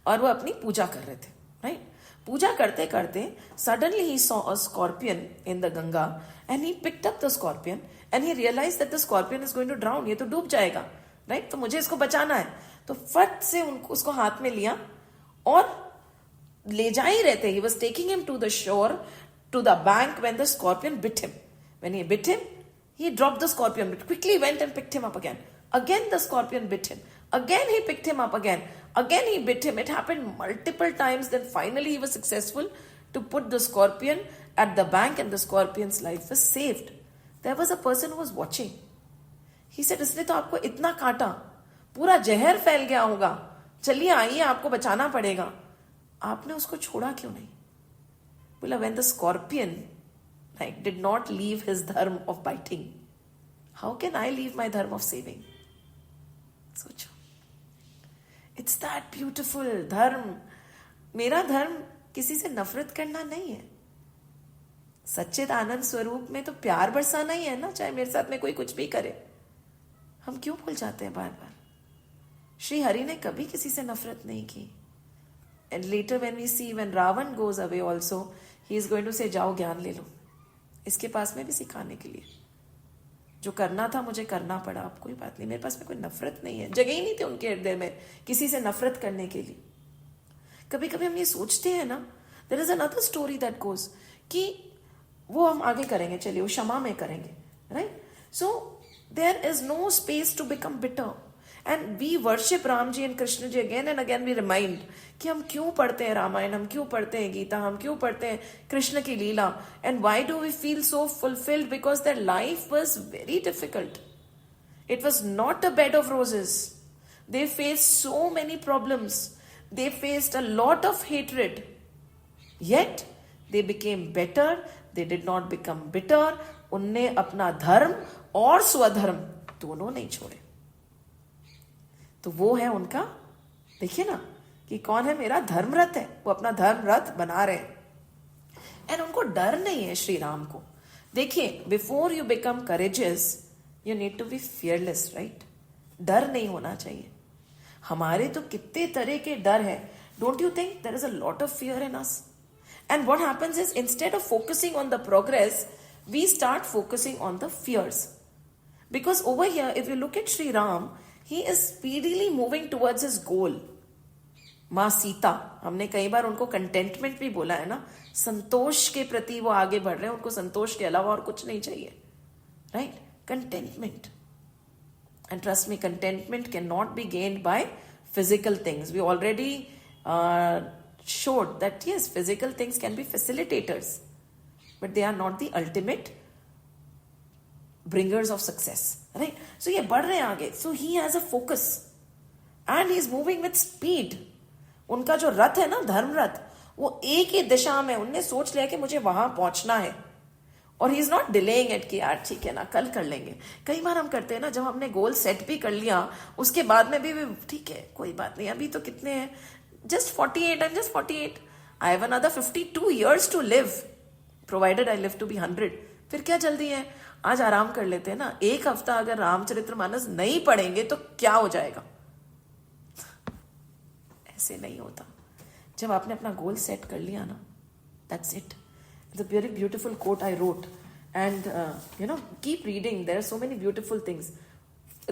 और वो अपनी पूजा कर रहे थे, राइट? पूजा करते करते suddenly he saw a scorpion in the Ganga and he picked up the scorpion and he realise that the scorpion is going to drown, ये तो डूब जाएगा, राइट? तो मुझे इसको बचाना है। तो फट से उसको हाथ में लिया और ले जा ही रहते, he was taking him to the shore, to the bank, when the scorpion bit him. When he bit him, he dropped the scorpion, but quickly went and picked him up again. Again the scorpion bit him. Again he picked him up again. Again he bit him. It happened multiple times. Then finally he was successful to put the scorpion at the bank, and the scorpion's life was saved. There was a person who was watching. He said, इसने तो आपको इतना काटा, पूरा जहर फैल गया होगा, चलिए आइए आपको बचाना पड़ेगा, आपने उसको छोड़ा क्यों नहीं? बोला, when the scorpion did not leave his dharma of biting, how can I leave my dharma of saving? सोचो, it's that beautiful धर्म। मेरा धर्म किसी से नफरत करना नहीं है। सच्चित आनंद स्वरूप में तो प्यार बरसाना ही है ना, चाहे मेरे साथ में कोई कुछ भी करे। हम क्यों भूल जाते हैं बार बार? श्री हरि ने कभी किसी से नफरत नहीं की। And later when we see, when Ravan goes away also, he is going to say, जाओ ज्ञान ले लो, इसके पास में भी सिखाने के लिए। जो करना था मुझे करना पड़ा, अब कोई बात नहीं, मेरे पास में कोई नफरत नहीं है, जगह ही नहीं थी उनके हृदय में किसी से नफरत करने के लिए। कभी कभी हम ये सोचते हैं ना, there is another story that goes कि वो हम आगे करेंगे, चलिए वो क्षमा में करेंगे, right? So there is no space to become bitter and we worship Ram ji and Krishna ji again and again. We remind कि हम क्यों पढ़ते हैं रामायण, हम क्यों पढ़ते हैं गीता, हम क्यों पढ़ते हैं कृष्ण की लीला, and why do we feel so fulfilled? Because their life was very difficult. It was not a bed of roses. They faced so many problems. They faced a lot of hatred. Yet, they became better. They did not become bitter. उनने अपना धर्म और स्वधर्म दोनों नहीं छोड़े. तो वो है उनका, देखिए ना कि कौन है मेरा धर्म रथ है, वो अपना धर्म रथ बना रहे हैं. एंड उनको डर नहीं है श्री राम को. देखिए, before you become courageous you need to be fearless, right? डर नहीं होना चाहिए. हमारे तो कितने तरह के डर है. Don't you think there is a lot of fear in us? And what happens is instead of focusing on the progress we start focusing on the fears. Because over here if you look at Shri Ram, he is speedily moving towards his goal. माँ सीता, हमने कई बार उनको containment भी बोला है ना, संतोष के प्रति वो आगे बढ़ रहे हैं, उनको संतोष के अलावा और कुछ नहीं चाहिए, right? Contentment. And trust me, contentment cannot be gained by physical things. We already showed that yes, physical things can be facilitators, but they are not the ultimate bringers of success, right? So ये बढ़ रहे हैं आगे. So he has a focus and he is moving with speed. उनका जो रथ है ना, धर्म रथ, वो एक ही दिशा में, उनने सोच लिया कि मुझे वहां पहुंचना है. और he is not delaying it कि यार ठीक है ना, कल कर लेंगे. कई बार हम करते हैं ना, जब हमने गोल सेट भी कर लिया उसके बाद में भी ठीक है कोई बात नहीं, अभी तो कितने हैं, just 48, I am just 48, I have another 52 years to live, provided I live to be 100. फिर क्या जल्दी है, आज आराम कर लेते हैं ना. एक हफ्ता अगर रामचरितमानस नहीं पढ़ेंगे तो क्या हो जाएगा? ऐसे नहीं होता. जब आपने अपना गोल सेट कर लिया ना, that's it. The very beautiful quote I wrote, and keep reading. There are so many beautiful things.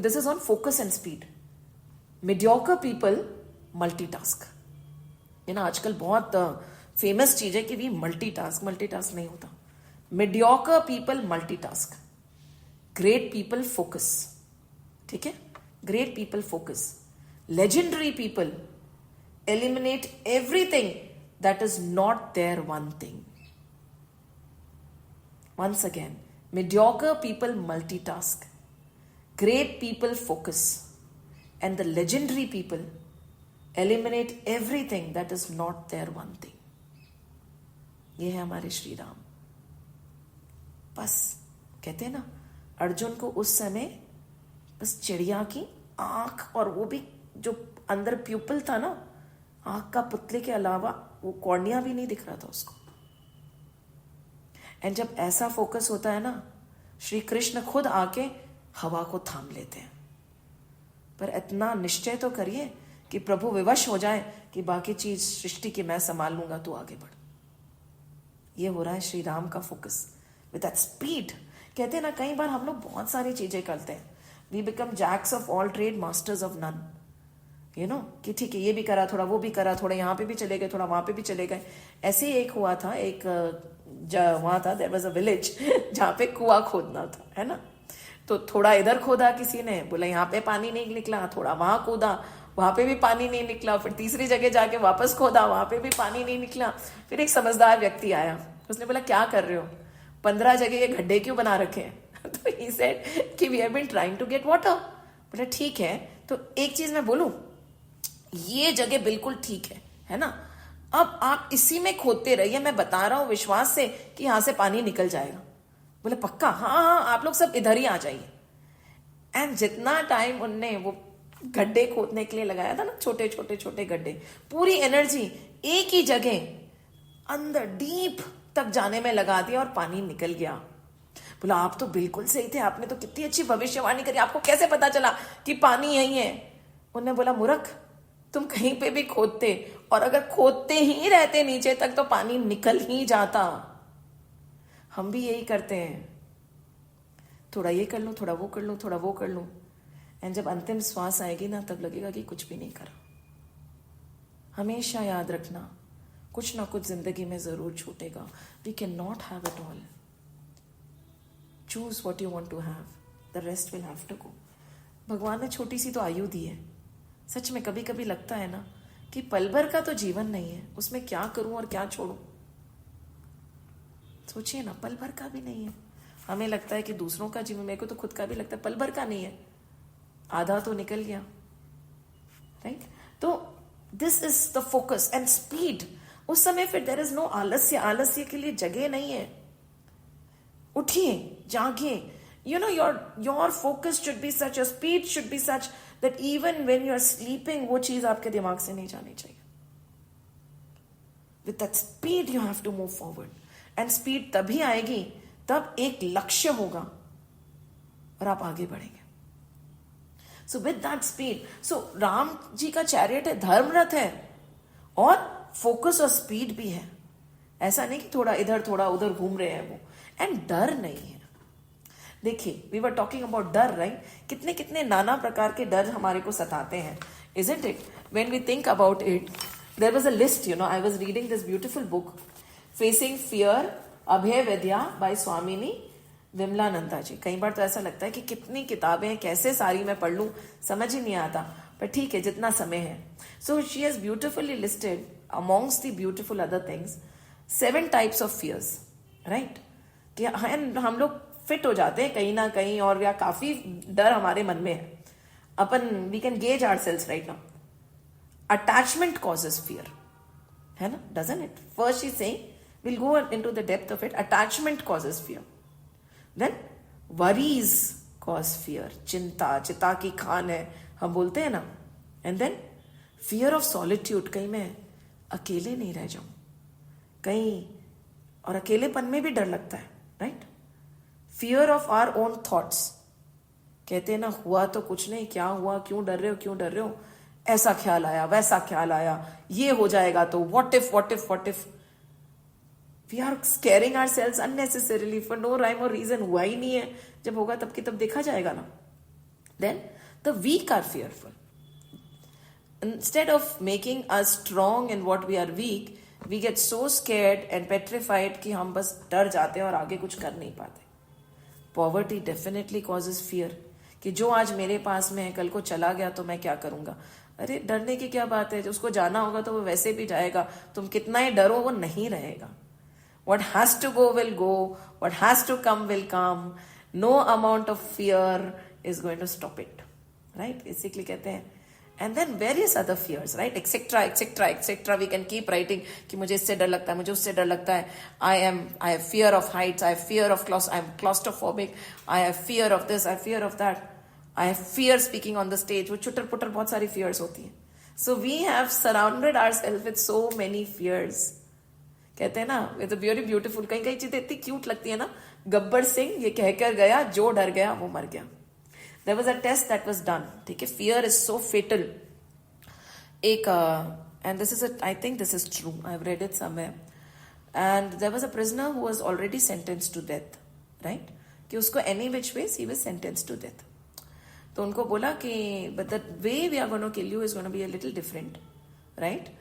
This is on focus and speed. Mediocre people multitask. आजकल बहुत फेमस चीज है कि भी मल्टीटास्क नहीं होता. Mediocre people multitask. Great people focus. ठीक है? Great people focus. Legendary people eliminate everything that is not their one thing. Once again, mediocre people multitask, great people focus, and the legendary people eliminate everything that is not their one thing. ये है हमारे श्री राम. बस कहते हैं ना, अर्जुन को उस समय बस चिड़िया की आंख, और वो भी जो अंदर प्यूपल था ना, आंख का पुतले के अलावा वो कॉर्निया भी नहीं दिख रहा था उसको. एंड जब ऐसा फोकस होता है ना, श्री कृष्ण खुद आके हवा को थाम लेते हैं. पर इतना निश्चय तो करिए कि प्रभु विवश हो जाए कि बाकी चीज सृष्टि की मैं संभाल लूंगा, तू आगे बढ़. ये हो रहा है श्री राम का फोकस विद दैट स्पीड. कहते हैं ना, कई बार हम लोग बहुत सारी चीजें करते हैं. We become jacks of all trade, masters of none. कि ठीक है, ये भी करा, थोड़ा वो भी करा, थोड़ा यहाँ पे भी चले गए, थोड़ा वहां पे भी चले गए. ऐसे ही एक हुआ था, एक वहां था, देयर वाज अ विलेज जहाँ पे कुआं खोदना था, है ना. तो थोड़ा इधर खोदा किसी ने, बोला यहाँ पे पानी नहीं निकला, थोड़ा वहां खोदा, वहां पे भी पानी नहीं निकला, फिर तीसरी जगह जाके वापस खोदा, वहां पे भी पानी नहीं निकला. फिर एक समझदार व्यक्ति आया, उसने बोला क्या कर रहे हो, 15 जगह ये गड्ढे क्यों बना रखे हैं? तो ही सेड कि we have been trying to get water. बोला ठीक है, तो एक चीज मैं बोलूं, ये जगह बिल्कुल ठीक है ना, अब आप इसी में खोदते रहिए, मैं बता रहा हूं विश्वास से कि यहां से पानी निकल जाएगा. बोले पक्का? हाँ, आप लोग सब इधर ही आ जाइए. एंड जितना टाइम उनने वो गड्ढे खोदने के लिए लगाया था ना, छोटे छोटे गड्ढे, पूरी एनर्जी एक ही जगह अंदर डीप तक जाने में लगा दिया और पानी निकल गया. बोला आप तो बिल्कुल सही थे, आपने तो कितनी अच्छी भविष्यवाणी करी, आपको कैसे पता चला कि पानी यही है? उन्होंने बोला मूर्ख, तुम कहीं पे भी खोदते, और अगर खोदते ही रहते नीचे तक तो पानी निकल ही जाता. हम भी यही करते हैं. थोड़ा ये कर लूँ, थोड़ा वो कर लूँ, थोड़ा वो कर लूँ, एंड जब अंतिम श्वास आएगी ना तब लगेगा कि कुछ भी नहीं करा। हमेशा याद रखना, कुछ ना कुछ जिंदगी में जरूर छूटेगा। We can not have it all. Choose what you want to have, the rest will have to go. भगवान ने छोटी सी तो आयु दी है। सच में कभी कभी लगता है ना कि पल भर का तो जीवन नहीं है, उसमें क्या करूं और क्या छोड़ूं। सोचिए ना, पल भर का भी नहीं है। हमें लगता है कि दूसरों का जीवन, मेरे को तो खुद का भी लगता है पल भर का नहीं है, आधा तो निकल गया, राइट। तो this is the focus and speed. उस समय फिर देयर इज नो आलस्य, आलस्य के लिए जगह नहीं है। उठिए, जागिए। You know, your focus should be such, your speed should be such that even when you're sleeping, वो चीज आपके दिमाग से नहीं जानी चाहिए। With that speed, you have to move forward. And speed तभी आएगी तब एक लक्ष्य होगा और आप आगे बढ़ेंगे। So with that speed, so Ram ji का चैरियट है, धर्म रथ है, और फोकस और स्पीड भी है। ऐसा नहीं कि थोड़ा इधर थोड़ा उधर घूम रहे हैं वो, एंड डर नहीं है। देखिए, वी वर टॉकिंग अबाउट डर, राइट। कितने कितने नाना प्रकार के डर हमारे को सताते हैं, isn't it? When we think about it, there was a list, you know, I was reading this beautiful book, Facing Fear, Abhay Vidya by स्वामिनी विमलानंदा जी। कई बार तो ऐसा लगता है कि कितनी किताबें हैं, कैसे सारी मैं पढ़ लूं, समझ ही नहीं आता, पर ठीक है, जितना समय है। So she has beautifully listed amongst the beautiful other things 7 types of fears, right? कि हम लोग फिट हो जाते हैं कहीं ना कहीं, और या काफी डर हमारे मन में है। अपन we can gauge ourselves right now. Attachment causes fear, है ना, doesn't it? First is saying, will go into the depth of it. Attachment causes fear, then worries cause fear, चिंता, चिता की खान है हम बोलते हैं ना। And then fear of solitude, कहीं मैं अकेले नहीं रह जाऊं कहीं, और अकेलेपन में भी डर लगता है, right. Fear of our own thoughts, कहते हैं ना, हुआ तो कुछ नहीं, क्या हुआ, क्यों डर रहे हो, क्यों डर रहे हो, ऐसा ख्याल आया, वैसा ख्याल आया, ये हो जाएगा तो, what if what if what if. We are scaring ourselves unnecessarily for no rhyme और रीजन। हुआ ही नहीं है, जब होगा तब की तब देखा जाएगा ना। Then the weak are fearful. Instead of making us strong in what we are weak, we get so scared and petrified कि हम बस डर जाते हैं और आगे कुछ कर नहीं पाते। पॉवर्टी डेफिनेटली कॉजेज फियर, कि जो आज मेरे पास में है कल को चला गया तो मैं क्या करूंगा। अरे डरने की क्या बात है, उसको जाना होगा तो वो वैसे भी जाएगा, तुम कितना ही डरो वो नहीं रहेगा। What has to go will go, what has to come will come, no amount of fear is going to stop it, right? Basically कहते हैं, and then various other fears, right? etc etc etc we can keep writing कि मुझे इससे डर लगता है, मुझे उससे डर लगता है, I have fear of heights, I have fear of I'm claustrophobic, I have fear of this, I have fear of that, I have fear speaking on the stage। वो चुटर पुटर बहुत सारी fears होती हैं। So we have surrounded ourselves with so many fears। कहते हैं ना, it's very beautiful, कहीं कहीं चीजें इतनी क्यूट लगती है ना। गब्बर सिंह ये कहकर गया, जो डर गया वो मर गया। There was a test that was done, ठीक है, फियर इज सो फेटल। एक and this is I think this is true, I have read it somewhere, and there was a prisoner who was already sentenced to death, right, कि उसको any which ways he was sentenced to death. तो उनको बोला कि but the way we are gonna kill you is gonna be a little different, right.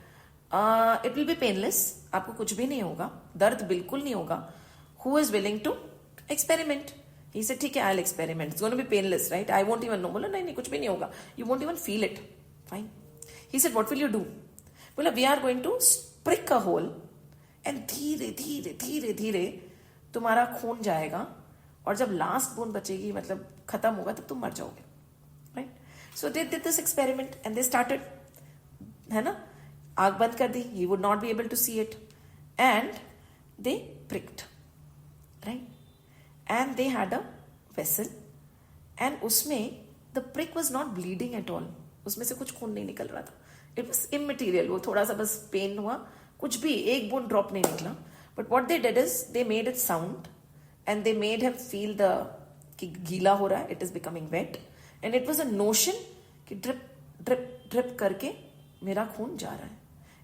It will be painless, आपको कुछ भी नहीं होगा, दर्द बिल्कुल नहीं होगा। Who is willing to experiment? He said ठीक है, I will experiment, it's gonna be painless, right, I won't even know. बोला नहीं नहीं कुछ भी नहीं होगा, you won't even feel it, fine. He said what will you do? बोला we are going to prick a hole and धीरे धीरे धीरे धीरे तुम्हारा खून जाएगा, और जब लास्ट बूंद बचेगी, मतलब खत्म होगा, तब तुम मर जाओगे, right. So they did this experiment and they started, है ना, आग बंद कर दी, he would not be able to see it, and they pricked, right, and they had a vessel, and उसमें the prick was not bleeding at all, उसमें से कुछ खून नहीं निकल रहा था, it was immaterial, वो थोड़ा सा बस पेन हुआ, कुछ भी एक बूंद ड्रॉप नहीं निकला। but what they did is they made it sound and they made him feel the कि गीला हो रहा है, it is becoming wet, and it was a notion कि ड्रिप ड्रिप ड्रिप करके मेरा खून जा रहा है।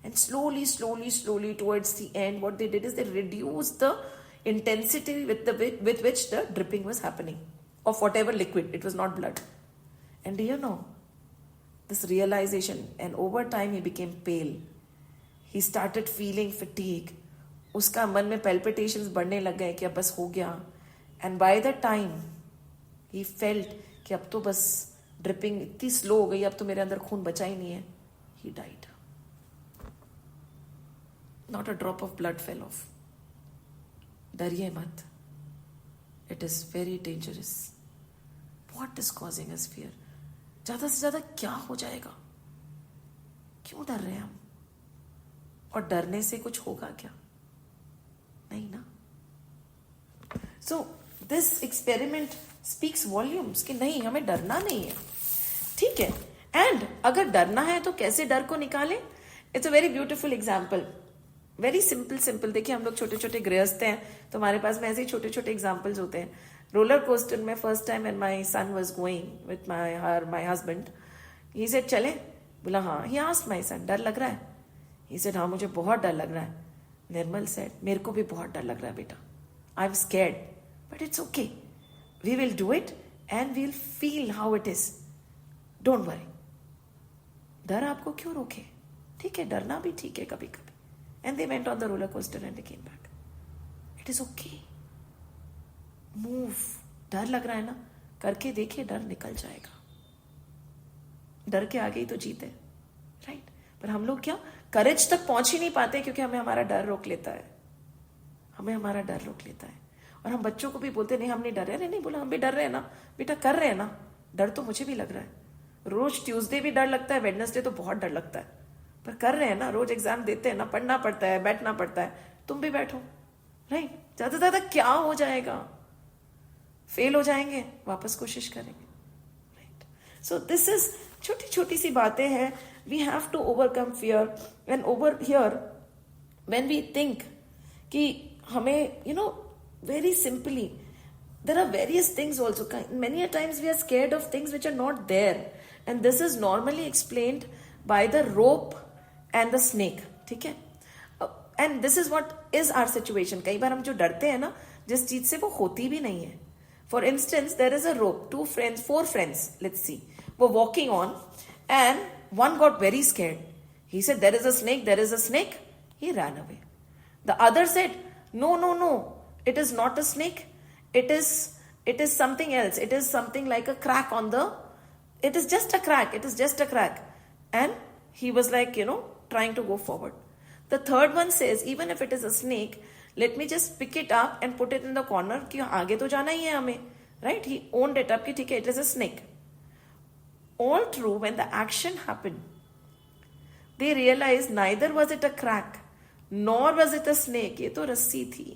And slowly, slowly, slowly towards the end, what they did is they reduced the intensity with which the dripping was happening. of whatever liquid. It was not blood. And do you know, this realization, and over time he became pale. He started feeling fatigue. उसका मन में palpitations बढ़ने लग गए कि अब बस हो गया. And by the time he felt कि अब तो बस dripping इतनी slow हो गई, अब तो मेरे अंदर खून बचा ही नहीं है, he died. Not a drop of blood fell off. डरिए मत. It is very dangerous. What is causing us fear? ज्यादा से ज्यादा क्या हो जाएगा? क्यों डर रहे हैं हम? और डरने से कुछ होगा क्या? नहीं ना. So this experiment speaks volumes कि नहीं, हमें डरना नहीं है. ठीक है. एंड अगर डरना है तो कैसे डर को निकालें? It's a very beautiful example. Very simple. देखिए, हम लोग छोटे छोटे गृहस्थ हैं, तो हमारे पास में ऐसे ही छोटे छोटे एग्जाम्पल्स होते हैं. रोलर कोस्टर में first time when my son was going with my husband, he said चले. बोला हाँ. ही आस्क्ड माय सन, डर लग रहा है? ही सेड हाँ, मुझे बहुत डर लग रहा है. निर्मल सेड, मेरे को भी बहुत डर लग रहा है बेटा. I am scared, but it's okay. We will do it and we will feel how it is. Don't worry. डर आपको क्यों रोके? ठीक है, डरना भी ठीक है कभी कभी. And they went on the roller coaster and they came back. It is okay. Move. डर लग रहा है ना, करके देखिए, डर निकल जाएगा. डर के आगे ही तो जीते, राइट? पर हम लोग क्या करेज तक पहुंच ही नहीं पाते, क्योंकि हमें हमारा डर रोक लेता है. और हम बच्चों को भी बोलते नहीं, हम नहीं डर रहे. नहीं बोला, हम भी डर रहे हैं ना बेटा, कर रहे हैं ना. डर तो मुझे भी लग रहा है. रोज ट्यूसडे भी डर लगता है, वेडनेसडे तो बहुत डर लगता है, पर कर रहे हैं ना. रोज एग्जाम देते हैं ना, पढ़ना पड़ता है, बैठना पड़ता है. तुम भी बैठो, राइट? ज्यादा से ज्यादा क्या हो जाएगा? फेल हो जाएंगे, वापस कोशिश करेंगे, राइट? सो दिस इज छोटी छोटी सी बातें हैं. We have to overcome fear. And over here when we think कि हमें very simply, there are various things also. Many a times we are scared of things which are not there, and this is normally explained by the rope and the snake. ठीक है? And this is what is our situation. कई बार हम जो डरते हैं ना, जिस चीज से वो होती भी नहीं है. For instance, there is a rope. 4 friends, let's see, were walking on, and one got very scared. He said, there is a snake. He ran away. The other said, no. It is not a snake. It is something else. It is something like a crack on the. It is just a crack. And he was like, trying to go forward. The third one says, even if it is a snake, let me just pick it up and put it in the corner. कि आगे तो जाना ही है हमें, right? He owned it up कि ठीक है, it is a snake. All true. When the action happened, they realized neither was it a crack, nor was it a snake. ये तो रस्सी थी.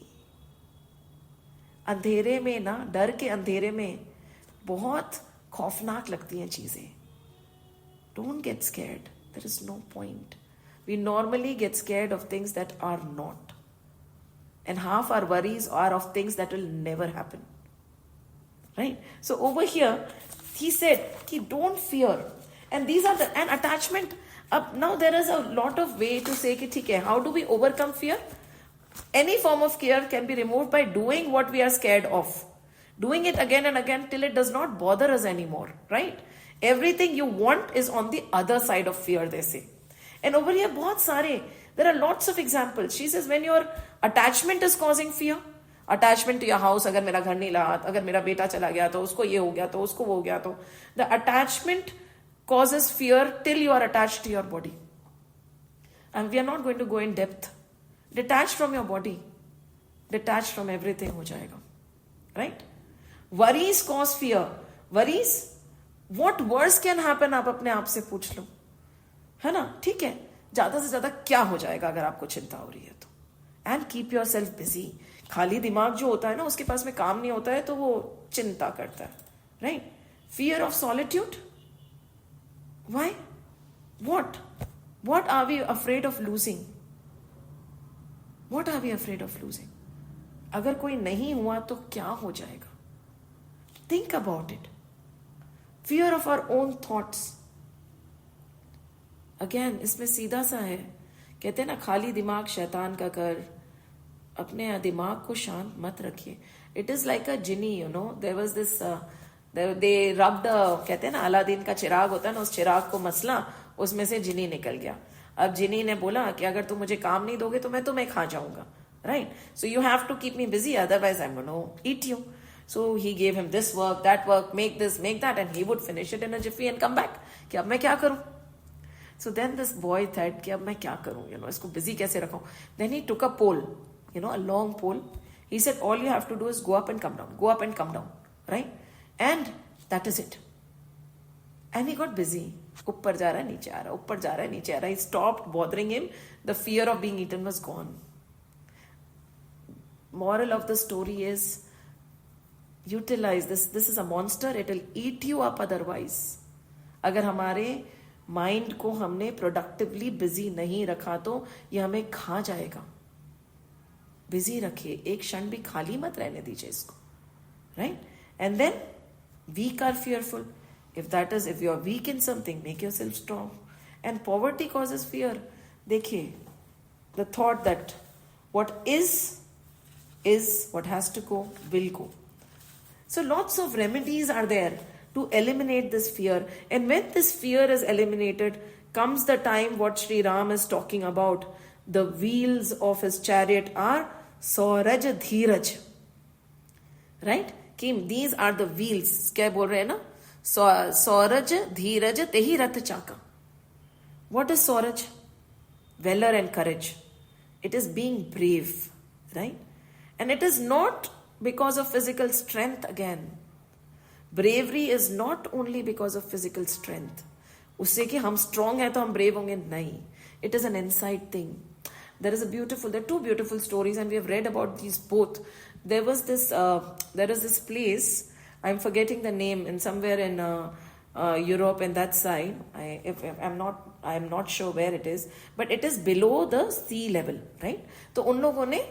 अंधेरे में ना, डर के अंधेरे में बहुत खौफनाक लगती हैं चीजें. Don't get scared. There is no point. We normally get scared of things that are not, and half our worries are of things that will never happen, right? So over here he said कि don't fear. And these are the end attachment. अब now there is a lot of way to say कि ठीक है, how do we overcome fear? Any form of fear can be removed by doing what we are scared of. Doing it again and again till it does not bother us anymore, right? Everything you want is on the other side of fear, they say. And over here, बहुत सारे, there are lots of examples. She says, when your attachment is causing fear, attachment to your house, अगर मेरा घर नहीं रहा, अगर मेरा बेटा चला गया तो उसको ये हो गया तो उसको वो हो गया तो, the attachment causes fear till you are attached to your body. And we are not going to go in depth. Detached from your body, detached from everything हो जाएगा, right? Worries cause fear. Worries, what worse can happen? आप अपने आप से पूछ लो, है ना? ठीक है, ज्यादा से ज्यादा क्या हो जाएगा अगर आपको चिंता हो रही है तो? And keep yourself busy. खाली दिमाग जो होता है ना, उसके पास में काम नहीं होता है तो वो चिंता करता है, right? Fear of solitude. Why? What are we afraid of losing? What are we afraid of losing? अगर कोई नहीं हुआ तो क्या हो जाएगा? Think about it. Fear of our own thoughts. Again, इसमें सीधा सा है. कहते हैं ना, खाली दिमाग शैतान का घर. अपने दिमाग को शांत मत रखिए. It is like a genie, you know. There was this, they rubbed, कहते हैं ना अलादीन का चिराग होता है ना, उस चिराग को मसला, उसमें से जिनी निकल गया. अब जिनी ने बोला कि अगर तुम मुझे काम नहीं दोगे तो मैं तुम्हें खा जाऊंगा, right? So you have to keep me busy, otherwise I am gonna eat you. So he gave him this work, that work, make this, make that, and he would finish it in a jiffy and come back. कि अब मैं क्या करूं? So then this boy thought कि अब मैं क्या करूं? You know, इसको busy कैसे रखूं? Then he took a pole, you know, a long pole. He said, all you have to do is go up and come down, go up and come down, right? And that is it. And he got busy. ऊपर जा रहा है, नीचे आ रहा है, ऊपर जा रहा है, नीचे आ रहा है. He stopped bothering him. The fear of being eaten was gone. Moral of the story is, utilize this. This is a monster. It will eat you up otherwise. अगर हमारे माइंड को हमने प्रोडक्टिवली बिजी नहीं रखा तो ये हमें खा जाएगा. बिजी रखिए, एक क्षण भी खाली मत रहने दीजिए इसको, right? And then weak are fearful. If you are weak in something, make yourself strong. And poverty causes fear. देखिए, the thought that what is what has to go will go. So lots of remedies are there to eliminate this fear. And when this fear is eliminated, comes the time what Sri Ram is talking about. The wheels of his chariot are Sauraj Dheeraj. Right? Kim, these are the wheels. क्या बोल रहे हैं ना? Sauraj Dheeraj Tehi Rath Chaka. What is Sauraj? Valor and courage. It is being brave. Right? And it is not because of physical strength again. Bravery is not only because of physical strength. उससे कि हम strong हैं तो हम brave होंगे, नहीं. It is an inside thing. There are two beautiful stories, and we have read about these both. There is this place, I'm forgetting the name, in somewhere in Europe and that side. I'm not sure where it is, but it is below the sea level, right? तो उन लोगों ने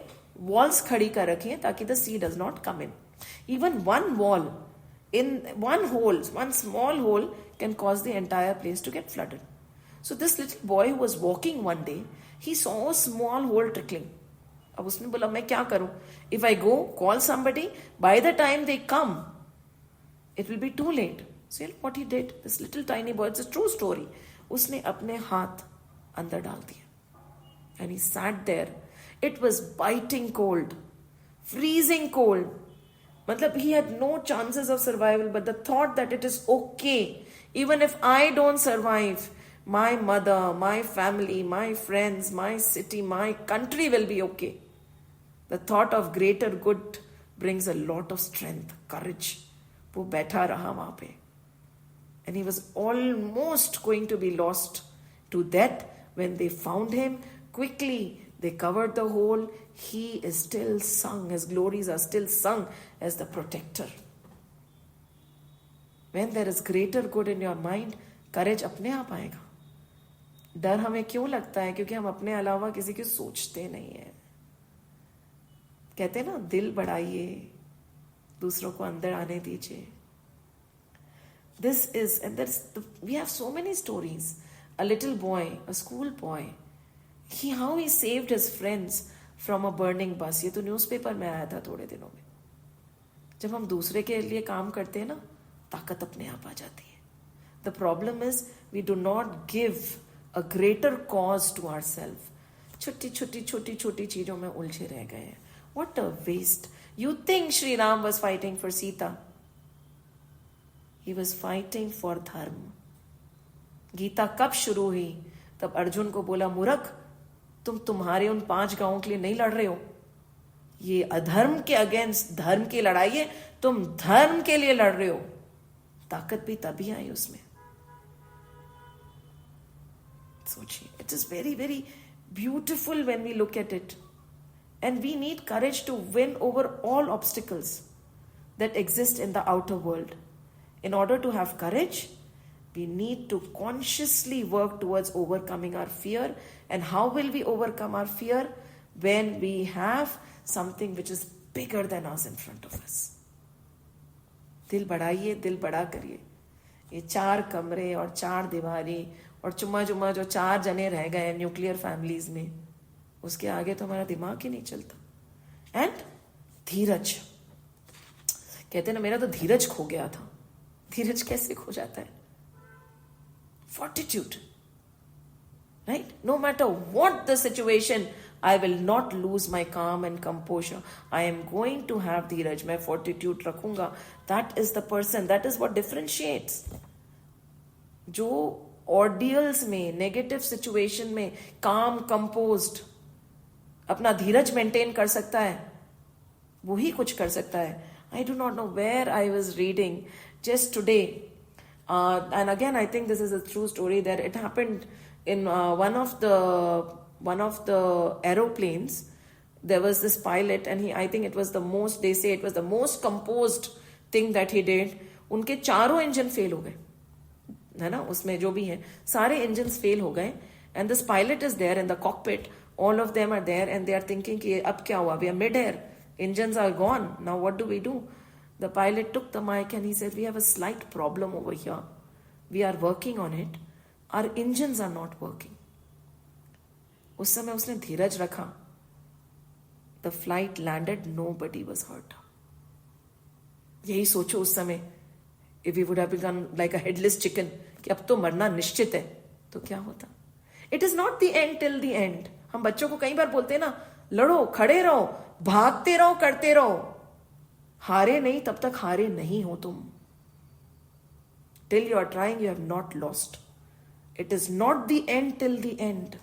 walls खड़ी कर रखी हैं ताकि the sea does not come in. Even one wall in one small hole can cause the entire place to get flooded. So this little boy who was walking one day, he saw a small hole trickling. अब उसने बोला मैं क्या करूं? If I go call somebody, by the time they come, it will be too late. So what he did, this little tiny boy, it's a true story. उसने अपने हाथ अंदर डाल दिए. And he sat there. It was biting cold, freezing cold. Matlab, he had no chances of survival, but the thought that it is okay, even if I don't survive, my mother, my family, my friends, my city, my country will be okay. The thought of greater good brings a lot of strength, courage. वो बैठा रहा वहां पे. And he was almost going to be lost to death when they found him. Quickly, they covered the hole. He is still sung. His glories are still sung as the protector. When there is greater good in your mind, courage अपने आप आएगा. डर हमें क्यों लगता है? क्योंकि हम अपने अलावा किसी की सोचते नहीं है. कहते हैं ना, दिल बढ़ाइए, दूसरों को अंदर आने दीजिए. We have so many stories. A little boy, a school boy, how he saved his friends from a burning bus. ये तो न्यूज़पेपर में आया था थोड़े दिनों में. जब हम दूसरे के लिए काम करते हैं ना, ताकत अपने आप आ जाती है. The problem is we do not give a greater cause to ourselves. छोटी चीजों में उलझे रह गए हैं. What a waste. You think Sri Ram was fighting for Sita? He was fighting for dharma. Gita कब शुरू हुई? तब अर्जुन को बोला, मूर्ख, तुम तुम्हारे उन 5 गांवों के लिए नहीं लड़ रहे हो. ये अधर्म के अगेंस्ट धर्म की लड़ाई है. तुम धर्म के लिए लड़ रहे हो. ताकत भी तभी आई उसमें. सोचिए, it is very, very beautiful when we look at it. And we need courage to win over all obstacles that exist in the outer world. In order to have courage, we need to consciously work towards overcoming our fear. And how will we overcome our fear? When we have something which is bigger than us in front of us. दिल बढ़ाइए, दिल बड़ा करिए. ये 4 कमरे और 4 दीवारी और चुम्मा चुम्मा जो 4 जने रह गए न्यूक्लियर फैमिलीज में, उसके आगे तो हमारा दिमाग ही नहीं चलता. एंड धीरज, कहते ना मेरा तो धीरज खो गया था. धीरज कैसे खो जाता है? Fortitude, right? No matter what the situation, I will not lose my calm and composure. I am going to have धीरज. मैं fortitude रखूंगा. That is the person. That is what differentiates. जो ordeals में, negative situation में calm, composed, अपना धीरज maintain कर सकता है, वही कुछ कर सकता है. I do not know where I was reading just today. And again, I think this is a true story that it happened in one of the aeroplanes. There was this pilot, and I think it was the most, they say it was the most composed thing that he did. उनके चारों engine fail हो गए, है ना, उसमें जो भी है सारे इंजन्स फेल हो गए. And this pilot is there in the cockpit. All of them are there, and they are thinking कि अब क्या हुआ? We are mid-air. Engines are gone. Now what do we do? The pilot took the mic and he said, we have a slight problem over here. We are working on it. Our engines are not working. उस समय उसने धीरज रखा. The flight landed. Nobody was hurt. यही सोचो उस समय, if we would have become like a headless chicken, कि अब तो मरना निश्चित है, तो क्या होता? It is not the end till the end. हम बच्चों को कई बार बोलते हैं ना, लड़ो, खड़े रहो, भागते रहो, करते रहो. हारे नहीं तब तक हारे नहीं हो तुम. Till you are trying, you have not lost. It is not the end till the end.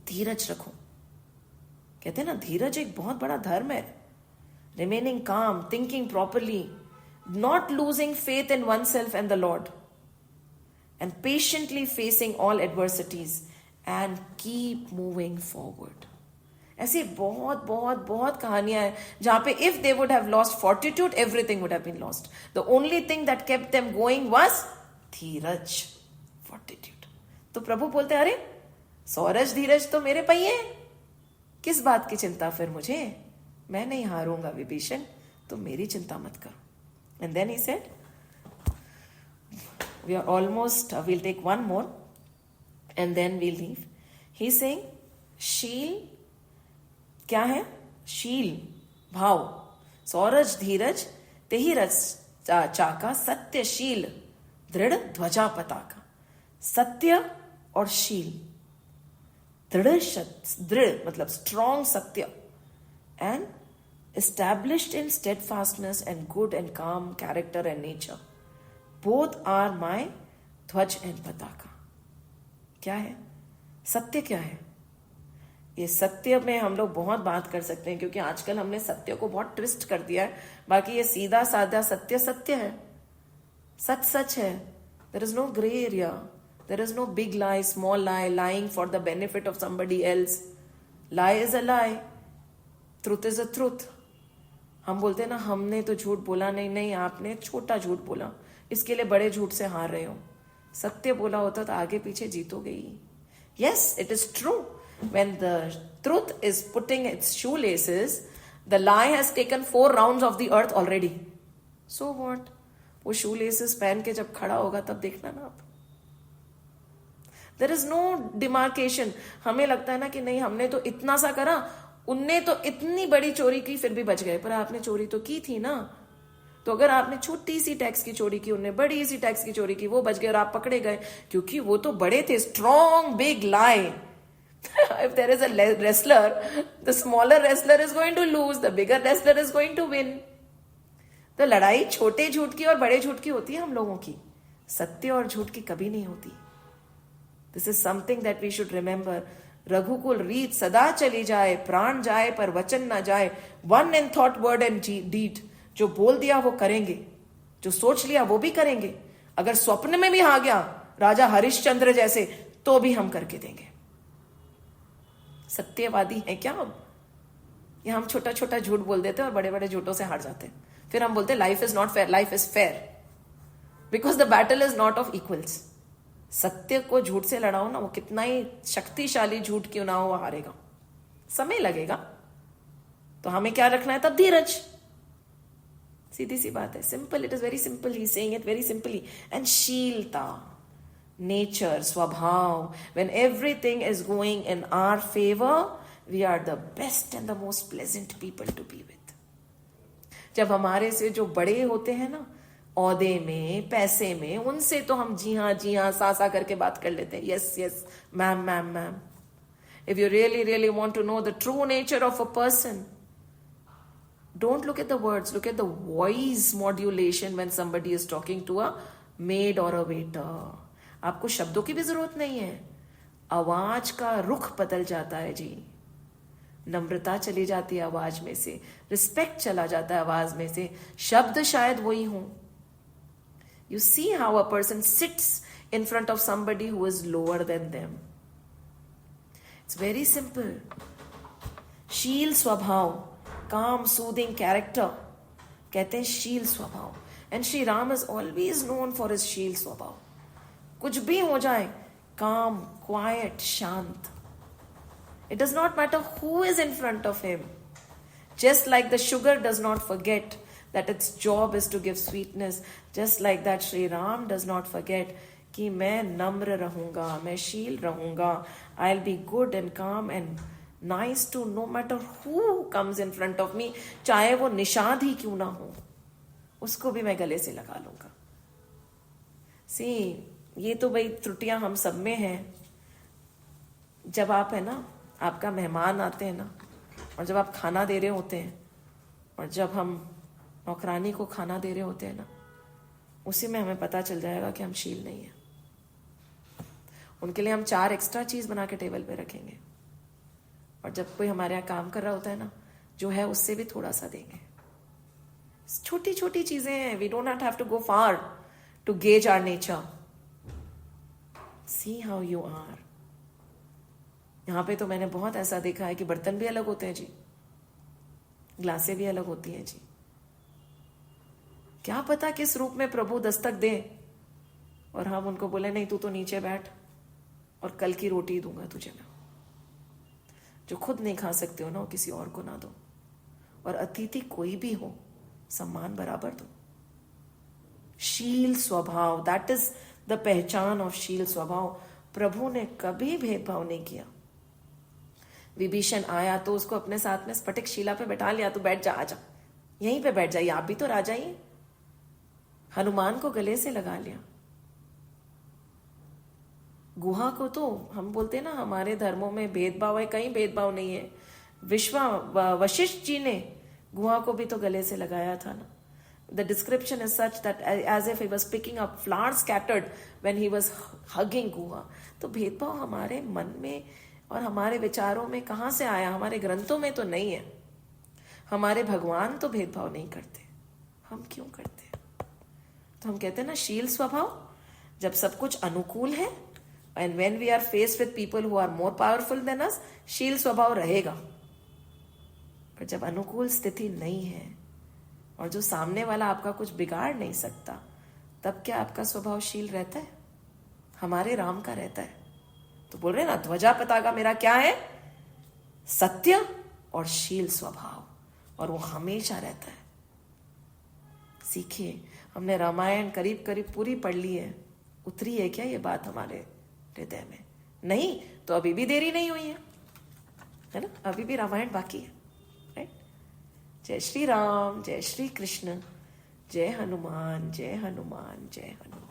धीरज रखो. कहते हैं ना, धीरज एक बहुत बड़ा धर्म है. Remaining calm, thinking properly, not losing faith in oneself and the Lord, and patiently facing all adversities and keep moving forward. ऐसी बहुत बहुत बहुत कहानियां हैं जहां पे if they would have lost fortitude, everything would have been lost. The only thing that kept them going was Dheeraj, fortitude. तो प्रभु बोलते अरे सौरज धीरज तो मेरे पहिए, किस बात की चिंता फिर मुझे? मैं नहीं हारूंगा विभीषण, तुम मेरी चिंता मत करो. And then he said, we are almost, we'll take one more and then we'll leave. He's saying, शील क्या है? शील, भाव. सौरज धीरज तेहि रस चाका, सत्यशील दृढ़ ध्वजा पताका. सत्य और शील, दृढ़ मतलब स्ट्रॉन्ग सत्य, and established in steadfastness and good and calm character and nature. Both are my ध्वज and पताका. क्या है सत्य? क्या है ये सत्य? में हम लोग बहुत बात कर सकते हैं, क्योंकि आजकल हमने सत्य को बहुत ट्विस्ट कर दिया है. बाकी ये सीधा साधा सत्य सत्य है, सच सच है. There is no gray area. There is no big lie, small lie, lying for the benefit of somebody else. Lie is a lie. Truth is a truth. हम बोलते हैं ना, हमने तो झूठ बोला नहीं. नहीं, आपने छोटा झूठ बोला, इसके लिए बड़े झूठ से हार रहे हो. सत्य बोला होता तो आगे पीछे जीतोगे ही. Yes, it is true. When the truth is putting its shoelaces, the lie has taken 4 rounds of the earth already. So what? वो shoelaces पहन के जब खड़ा होगा तब देखना ना आप. There is no demarcation. हमें लगता है ना कि नहीं, हमने तो इतना सा करा, उनने तो इतनी बड़ी चोरी की फिर भी बच गए. पर आपने चोरी तो की थी ना. तो अगर आपने छोटी सी टैक्स की चोरी की, उनने बड़ी सी टैक्स की चोरी की, वो बच गए और आप पकड़े गए, क्योंकि वो तो बड़े थे. Strong big lie. If there is a wrestler, the smaller wrestler is going to lose, the bigger wrestler is going to win. तो लड़ाई छोटे झूठ की और बड़े झूठ की होती है हम लोगों की, सत्य और झूठ की कभी नहीं होती. This is something that we should remember. रघुकुल रीत सदा चली जाए, प्राण जाए पर वचन ना जाए. One in thought, word and deed. जो बोल दिया वो करेंगे, जो सोच लिया वो भी करेंगे. अगर स्वप्न में भी आ गया राजा हरिश्चंद्र जैसे, तो भी हम करके देंगे. सत्यवादी है क्या हम? या हम छोटा छोटा झूठ बोल देते हैं और बड़े बड़े झूठों से हार जाते हैं. फिर हम बोलते हैं life is not fair. Life is fair because the battle is not of equals. सत्य को झूठ से लड़ाओ ना, वो कितना ही शक्तिशाली झूठ क्यों ना हो, वो हारेगा. समय लगेगा. तो हमें क्या रखना है तब? धीरज. सीधी सी बात है. Simple. It is very simple. He saying it very simply. And शीलता, नेचर, स्वभाव. When everything is going in our favor, we are the best and the most pleasant people to be with. जब हमारे से जो बड़े होते हैं ना, औहदे में, पैसे में, उनसे तो हम जी हाँ सा करके बात कर लेते हैं, yes yes ma'am ma'am ma'am. If you really really want to know the true nature of a person, don't look at the words, look at the voice modulation when somebody is talking to a maid or a waiter. आपको शब्दों की भी जरूरत नहीं है, आवाज का रुख बदल जाता है जी। नम्रता चली जाती है आवाज में से, रिस्पेक्ट चला जाता है आवाज में से, शब्द शायद वही हों। You see how a person sits in front of somebody who is lower than them. It's very simple. शील स्वभाव, काम सूदिंग कैरेक्टर, कहते हैं शील स्वभाव। And Shri Ram is always known for his शील स्वभाव। कुछ भी हो जाए, काम, क्वाइट, शांत। It does not matter who is in front of him. Just like the sugar does not forget that its job is to give sweetness, just like that Shri Ram does not forget कि मैं नम्र रहूंगा, मैं शील रहूंगा। I will be good and calm and nice to no matter who comes in front of me, चाहे वो निषाद ही क्यों ना हो, उसको भी मैं गले से लगा लूंगा। सी, ये तो भाई त्रुटियां हम सब में हैं। जब आप है ना, आपका मेहमान आते हैं ना, और जब आप खाना दे रहे होते हैं, और जब हम नौकरानी को खाना दे रहे होते हैं ना, उसी में हमें पता चल जाएगा कि हम शील नहीं है। उनके लिए हम 4 एक्स्ट्रा चीज बना के टेबल पे रखेंगे, और जब कोई हमारे यहाँ काम कर रहा होता है ना, जो है उससे भी थोड़ा सा देंगे। छोटी छोटी चीजें हैं, we don't not have to go far to gauge our nature. See how you are. यहां पे तो मैंने बहुत ऐसा देखा है कि बर्तन भी अलग होते हैं जी, ग्लासें भी अलग होती हैं जी। क्या पता किस रूप में प्रभु दस्तक दे और हम उनको बोले नहीं, तू तो नीचे बैठ और कल की रोटी दूंगा तुझे मैं। जो खुद नहीं खा सकते हो ना, वो किसी और को ना दो। और अतिथि कोई भी हो, सम्मान बराबर दो। शील स्वभाव, दैट इज द पहचान ऑफ शील स्वभाव। प्रभु ने कभी भेदभाव नहीं किया। विभीषण आया तो उसको अपने साथ में स्फटिक शिला पे बैठा लिया, तो बैठ जा, आजा, यहीं पे बैठ जाइए, आप भी तो राजा ही। हनुमान को गले से लगा लिया। गुहा को तो हम बोलते हैं ना, हमारे धर्मों में भेदभाव है, कहीं भेदभाव नहीं है। वशिष्ठ जी ने गुहा को भी तो गले से लगाया था ना। The description is such that as if he was picking up flowers scattered when he was hugging Guha. तो भेदभाव हमारे मन में और हमारे विचारों में कहां से आया? हमारे ग्रंथों में तो नहीं है। हमारे भगवान तो भेदभाव नहीं करते, हम क्यों करते? तो हम कहते हैं ना, शील स्वभाव। जब सब कुछ अनुकूल है, and when we are faced with people who are more powerful than us, शील स्वभाव रहेगा। पर जब अनुकूल स्थिति नहीं है और जो सामने वाला आपका कुछ बिगाड़ नहीं सकता, तब क्या आपका स्वभाव शील रहता है? हमारे राम का रहता है। तो बोल रहे ना, ध्वजा पताका मेरा क्या है? सत्य और शील स्वभाव, और वो हमेशा रहता है। सीखिए, हमने रामायण करीब करीब पूरी पढ़ ली है। उतरी है क्या ये बात हमारे हृदय में? नहीं तो अभी भी देरी नहीं हुई है ना? अभी भी रामायण बाकी है, राइट? जय श्री राम, जय श्री कृष्ण, जय हनुमान, जय हनुमान, जय हनुमान।